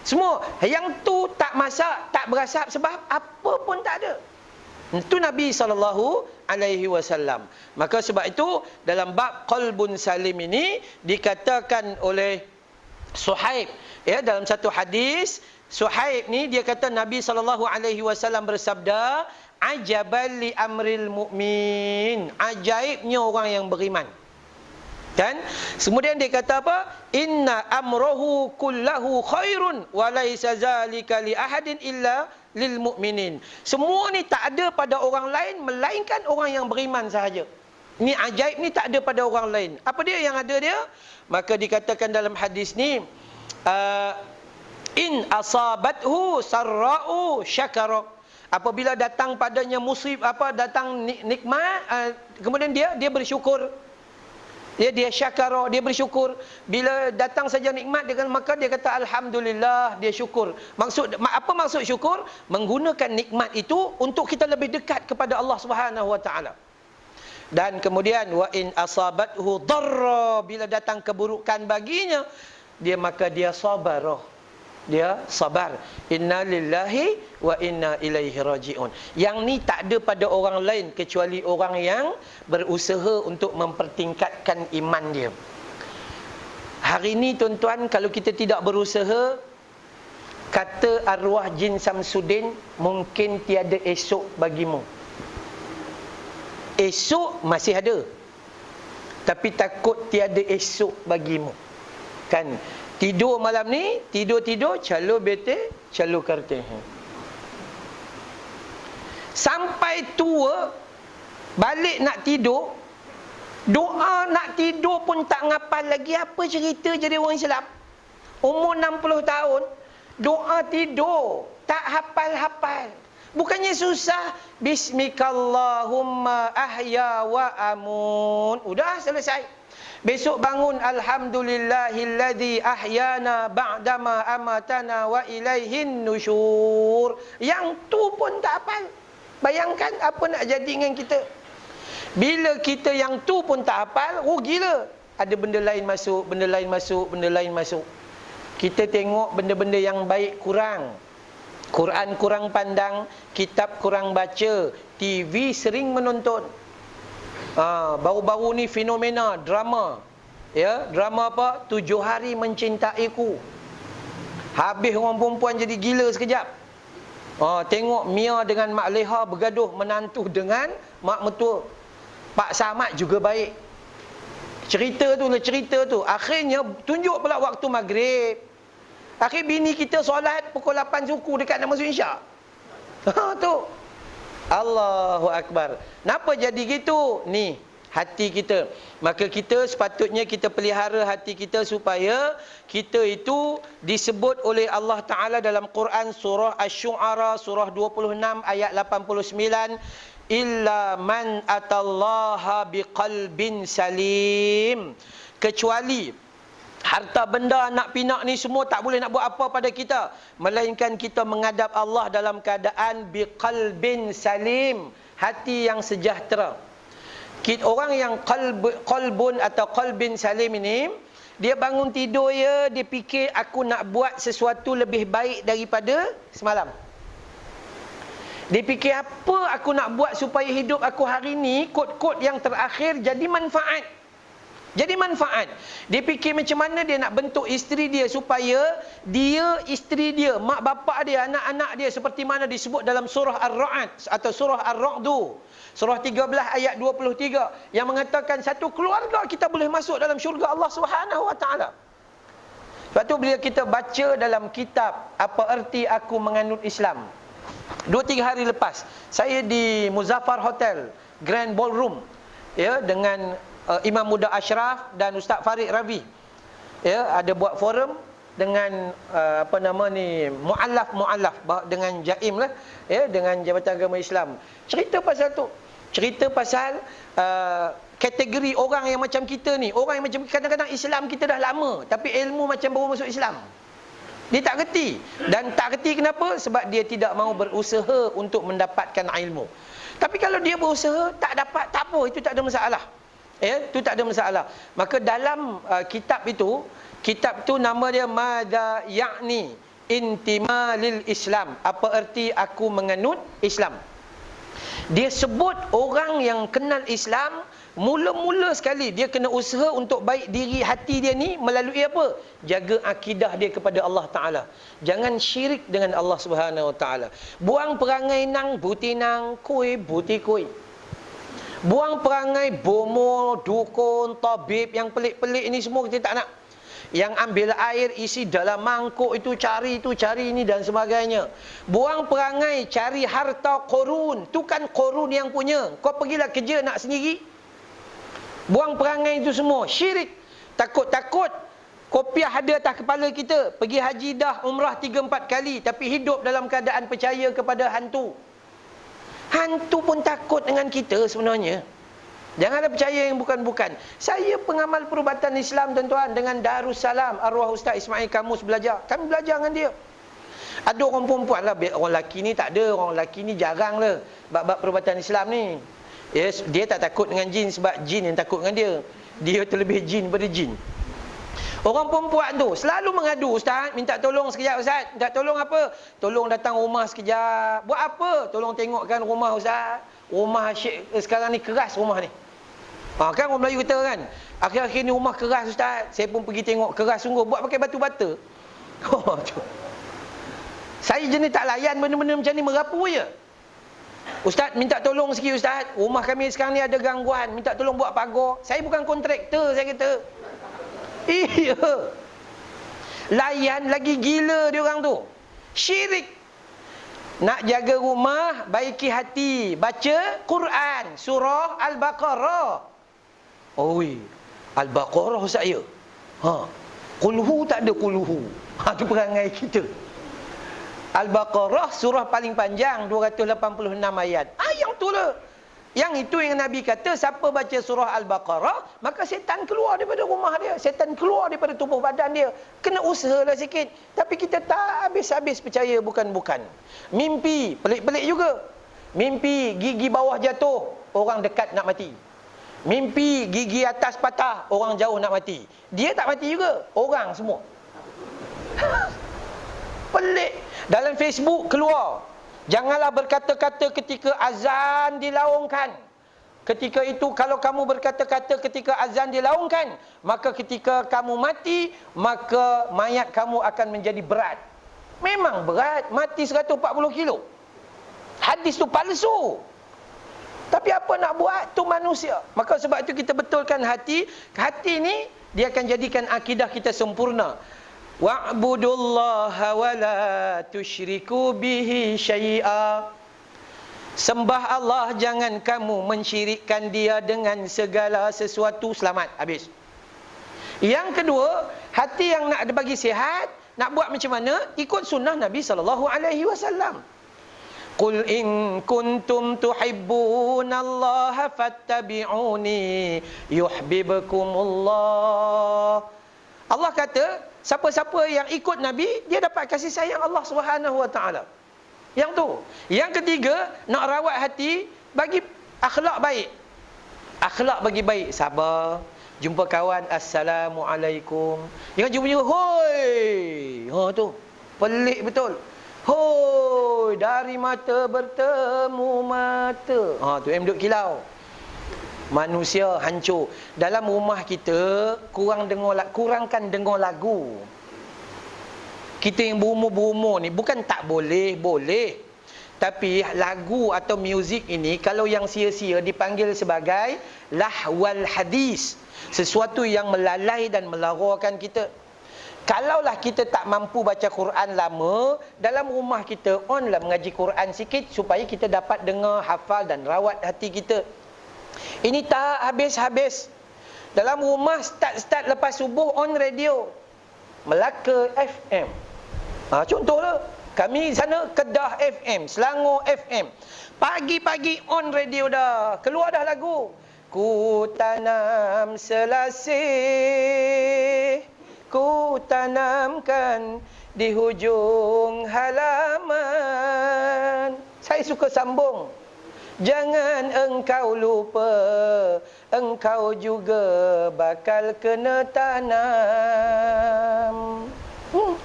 Semua yang tu tak masak, tak berasap, sebab apa pun tak ada. Itu Nabi SAW. Maka sebab itu dalam bab qalbun salim ini dikatakan oleh Suhaib, ya, dalam satu hadis, Suhaib ni dia kata Nabi SAW bersabda, ajaban li amril mu'min, ajaibnya orang yang beriman. Kan? Kemudian dia kata apa? Inna amrohu kullahu khairun wa laisa zalika li ahadin illa lil mu'minin. Semua ni tak ada pada orang lain melainkan orang yang beriman sahaja. Ni ajaib ni tak ada pada orang lain. Apa dia yang ada dia? Maka dikatakan dalam hadis ni in asabathu sarra'u syakara. Apabila datang padanya musibah, datang nikmat, kemudian dia bersyukur. Dia syakara, dia bersyukur. Bila datang saja nikmat, maka dia kata alhamdulillah, dia syukur. Apa maksud syukur? Menggunakan nikmat itu untuk kita lebih dekat kepada Allah Subhanahu wa taala. Dan kemudian wa in asabathu darra, bila datang keburukan baginya, maka dia sabar. Dia sabar. Inna lillahi wa inna ilaihi raji'un. Yang ni tak ada pada orang lain kecuali orang yang berusaha untuk mempertingkatkan iman dia. Hari ni tuan-tuan, kalau kita tidak berusaha, kata arwah jin Samsudin, mungkin tiada esok bagimu. Esok masih ada, tapi takut tiada esok bagimu. Kan? Tidur malam ni, tidur-tidur, calo bete, calo karte. Sampai tua, balik nak tidur, doa nak tidur pun tak ngapal lagi. Apa cerita jadi orang Islam? Umur 60 tahun, doa tidur, tak hafal-hafal. Bukannya susah, bismikallahumma ahya wa amun. Udah selesai. Besok bangun, alhamdulillahilladzi ahyana ba'dama amatana wa ilaihin nusyur. Yang tu pun tak hafal. Bayangkan apa nak jadi dengan kita. Bila kita yang tu pun tak hafal, gila. Ada benda lain masuk, benda lain masuk, benda lain masuk. Kita tengok benda-benda yang baik kurang. Quran kurang pandang, kitab kurang baca, TV sering menonton. Baru-baru ni fenomena drama. Ya, drama apa? 7 hari mencintaiku. Habis orang perempuan jadi gila sekejap. Tengok Mia dengan Mak Leha bergaduh menantu dengan mak mertua. Pak Samad juga baik. Cerita tu. Akhirnya tunjuk pula waktu maghrib. Akhir bini kita solat pukul 8 suku dekat nak masuk isyak. Tu. Allahu Akbar. Kenapa jadi gitu? Ni, hati kita. Maka kita sepatutnya kita pelihara hati kita supaya kita itu disebut oleh Allah Ta'ala dalam Quran surah Asy-Syu'ara surah 26 ayat 89. Illa man atallaha biqalbin salim. Kecuali harta benda anak pinak ni semua tak boleh nak buat apa pada kita, melainkan kita menghadap Allah dalam keadaan biqalbin salim, hati yang sejahtera. Orang yang qalbun atau qalbin salim ini, dia bangun tidur dia fikir aku nak buat sesuatu lebih baik daripada semalam. Dia fikir apa aku nak buat supaya hidup aku hari ni kod-kod yang terakhir jadi manfaat. Jadi manfaat. Dia fikir macam mana dia nak bentuk isteri dia supaya dia, isteri dia, mak bapak dia, anak-anak dia seperti mana disebut dalam surah Ar-Ra'd atau surah Ar-Ra'du. Surah 13 ayat 23 yang mengatakan satu keluarga kita boleh masuk dalam syurga Allah Subhanahu wa taala. Sebab tu bila kita baca dalam kitab Apa Erti Aku Menganut Islam, 2-3 hari lepas saya di Muzaffar Hotel Grand Ballroom, ya, dengan Imam Muda Ashraf dan Ustaz Farid Ravi, ya, ada buat forum dengan muallaf dengan Jaim lah, ya, dengan Jabatan Agama Islam. Cerita pasal tu, cerita pasal kategori orang yang macam kita ni, orang yang macam kadang-kadang Islam kita dah lama tapi ilmu macam baru masuk Islam. Dia tak kerti. Dan tak kerti kenapa? Sebab dia tidak mahu berusaha untuk mendapatkan ilmu. Tapi kalau dia berusaha tak dapat, tak apa, itu tak ada masalah. Ya, itu tak ada masalah. Maka dalam kitab tu nama dia Madza Ya'ni Intimalil Islam. Apa erti aku menganut Islam? Dia sebut orang yang kenal Islam, mula-mula sekali dia kena usaha untuk baik diri hati dia ni melalui apa? Jaga akidah dia kepada Allah Ta'ala. Jangan syirik dengan Allah Subhanahu Wa Ta'ala. Buang perangai nang, buti nang, kui, buti kui. Buang perangai bomo, dukun, tabib yang pelik-pelik ini semua kita tak nak. Yang ambil air isi dalam mangkuk itu cari ini dan sebagainya. Buang perangai cari harta korun. Tu kan korun yang punya. Kau pergilah kerja nak sendiri. Buang perangai itu semua. Syirik. Takut-takut kopiah ada atas kepala kita. Pergi haji dah, umrah 3-4 kali. Tapi hidup dalam keadaan percaya kepada hantu. Hantu pun takut dengan kita sebenarnya. Janganlah percaya yang bukan-bukan. Saya pengamal perubatan Islam tuan-tuan dengan Darussalam. Arwah Ustaz Ismail Kamus belajar. Kami belajar dengan dia. Ada orang perempuan lah. Orang lelaki ni tak ada. Orang lelaki ni jarang lah. Bab-bab perubatan Islam ni. Yes, dia tak takut dengan jin sebab jin yang takut dengan dia. Dia terlebih jin daripada jin. Orang perempuan tu selalu mengadu, Ustaz, minta tolong sekejap Ustaz. Minta tolong apa? Tolong datang rumah sekejap. Buat apa? Tolong tengokkan rumah Ustaz. Rumah Syekh sekarang ni keras rumah ni. Kan orang Melayu kata kan, akhir-akhir ni rumah keras Ustaz. Saya pun pergi tengok, keras sungguh. Buat pakai batu bata. Saya jenis tak layan benda-benda macam ni, merapu je. Ustaz, minta tolong sikit Ustaz. Rumah kami sekarang ni ada gangguan. Minta tolong buat pagar. Saya bukan kontraktor, saya kata. Iya. Layan lagi gila dia orang tu. Syirik. Nak jaga rumah, baiki hati. Baca Quran, surah Al-Baqarah. Oi, Al-Baqarah saya. Qulhu tak ada qulhu. Tu perangai kita. Al-Baqarah surah paling panjang, 286 ayat. Yang tu lah. Yang itu yang Nabi kata, siapa baca surah Al-Baqarah, maka setan keluar daripada rumah dia. Setan keluar daripada tubuh badan dia. Kena usahalah sikit. Tapi kita tak habis-habis percaya bukan-bukan. Mimpi, pelik-pelik juga. Mimpi gigi bawah jatuh, orang dekat nak mati. Mimpi gigi atas patah, orang jauh nak mati. Dia tak mati juga, orang semua. Pelik. Dalam Facebook keluar, janganlah berkata-kata ketika azan dilaungkan. Ketika itu kalau kamu berkata-kata ketika azan dilaungkan, maka ketika kamu mati, maka mayat kamu akan menjadi berat. Memang berat, mati 140 kilo. Hadis tu palsu. Tapi apa nak buat, tu manusia. Maka sebab itu kita betulkan hati. Hati ni dia akan jadikan akidah kita sempurna. Wa'budullaha wa la tusyriku bihi syai'a. Sembah Allah, jangan kamu mensyirikkan dia dengan segala sesuatu. Selamat, habis. Yang kedua, hati yang nak bagi sihat, nak buat macam mana? Ikut sunnah Nabi SAW. Qul in kuntum tuhibbunallaha fattabi'uni yuhibbukumullah. Allah kata, siapa-siapa yang ikut Nabi, dia dapat kasih sayang Allah SWT. Yang tu. Yang ketiga, nak rawat hati, bagi akhlak baik. Akhlak bagi baik, sabar. Jumpa kawan, Assalamualaikum. Jangan jumpa, hoi. Tu, pelik betul. Hoi, dari mata bertemu mata. Tu M. Duk Kilau. Manusia hancur. Dalam rumah kita kurangkan dengar lagu. Kita yang berumur-berumur ni bukan tak boleh, boleh. Tapi lagu atau muzik ini kalau yang sia-sia dipanggil sebagai lahwal hadis, sesuatu yang melalai dan melarakan kita. Kalaulah kita tak mampu baca Quran lama, dalam rumah kita onlah mengaji Quran sikit supaya kita dapat dengar, hafal dan rawat hati kita. Ini tak habis-habis. Dalam rumah start lepas subuh on radio. Melaka FM. Contohlah, kami sana Kedah FM, Selangor FM. Pagi-pagi on radio dah. Keluar dah lagu. Ku tanam selasih, ku tanamkan di hujung halaman. Saya suka sambung. Jangan engkau lupa, engkau juga bakal kena tanam.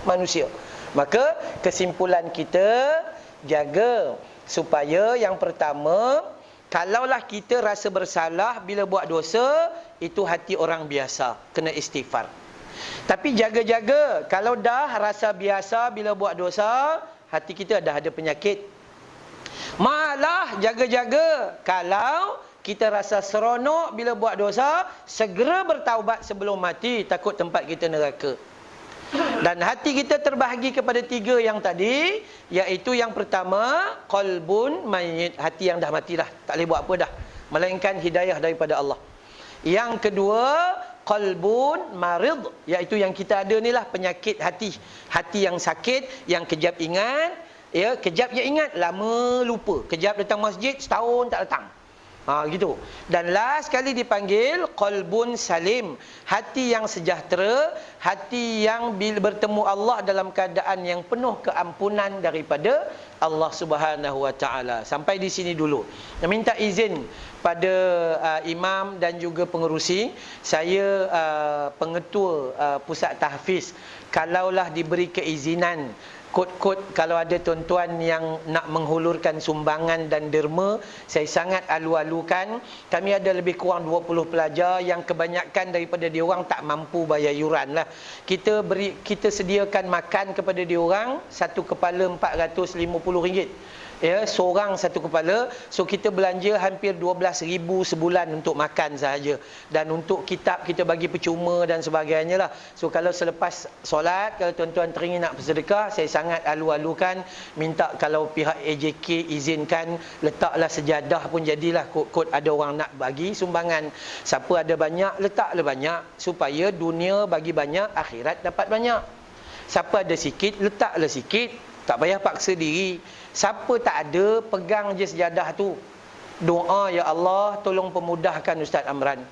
Manusia. Maka kesimpulan kita, jaga supaya yang pertama, kalaulah kita rasa bersalah bila buat dosa, itu hati orang biasa, kena istighfar. Tapi jaga-jaga, kalau dah rasa biasa bila buat dosa, hati kita dah ada penyakit. Malah jaga-jaga kalau kita rasa seronok bila buat dosa, segera bertaubat sebelum mati, takut tempat kita neraka. Dan hati kita terbahagi kepada 3 yang tadi, iaitu yang pertama, qalbun mayyit, hati yang dah mati dah, tak boleh buat apa dah, melainkan hidayah daripada Allah. Yang kedua, qalbun marid, iaitu yang kita ada ni lah, penyakit hati. Hati yang sakit, yang kejap ingat, ya, kejap je ingat, lama lupa. Kejap datang masjid, setahun tak datang. Gitu. Dan last kali dipanggil qalbun salim, hati yang sejahtera, hati yang bila bertemu Allah dalam keadaan yang penuh keampunan daripada Allah Subhanahu wa taala. Sampai di sini dulu. Minta izin pada imam dan juga pengerusi, saya pengetua pusat tahfiz, kalaulah diberi keizinan, kod-kod kalau ada tuan-tuan yang nak menghulurkan sumbangan dan derma, saya sangat alu-alukan. Kami ada lebih kurang 20 pelajar yang kebanyakan daripada diorang tak mampu bayar yuran lah. Kita sediakan makan kepada diorang, satu kepala RM450. Ya, seorang satu kepala. So kita belanja hampir 12,000 sebulan untuk makan sahaja. Dan untuk kitab kita bagi percuma dan sebagainya lah. So kalau selepas solat, kalau tuan-tuan teringin nak bersedekah, saya sangat alu-alukan, minta kalau pihak AJK izinkan, letaklah sejadah pun jadilah kod-kod ada orang nak bagi sumbangan. Siapa ada banyak, letaklah banyak, supaya dunia bagi banyak, akhirat dapat banyak. Siapa ada sikit, letaklah sikit, tak payah paksa diri. Siapa tak ada, pegang je sejadah tu. Doa, ya Allah, tolong pemudahkan Ustaz Amran.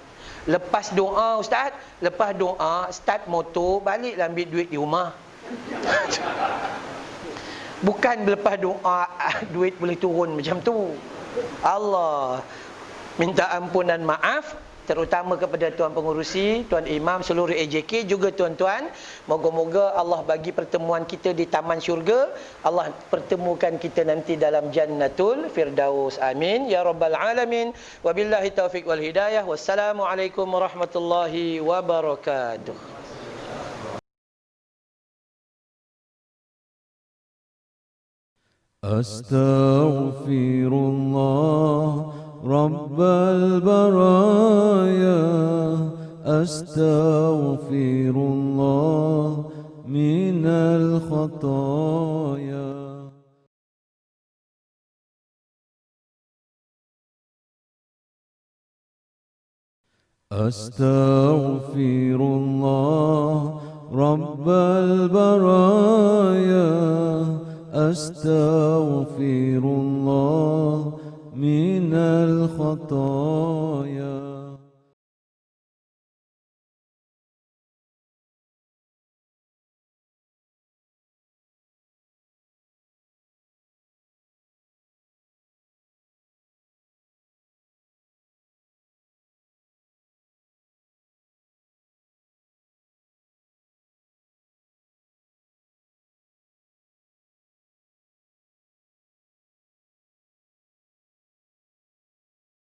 Lepas doa Ustaz, lepas doa, start motor, baliklah ambil duit di rumah. Bukan lepas doa, duit boleh turun macam tu. Allah, minta ampunan maaf, terutama kepada tuan pengurusi, tuan imam, seluruh AJK, juga tuan-tuan. Moga-moga Allah bagi pertemuan kita di taman syurga. Allah pertemukan kita nanti dalam Jannatul Firdaus. Amin ya rabbal alamin. Wabillahi taufik wal hidayah. Wassalamualaikum warahmatullahi wabarakatuh. Astaghfirullah رب البرايا أستغفر الله من الخطايا أستغفر الله رب البرايا أستغفر الله من الخطايا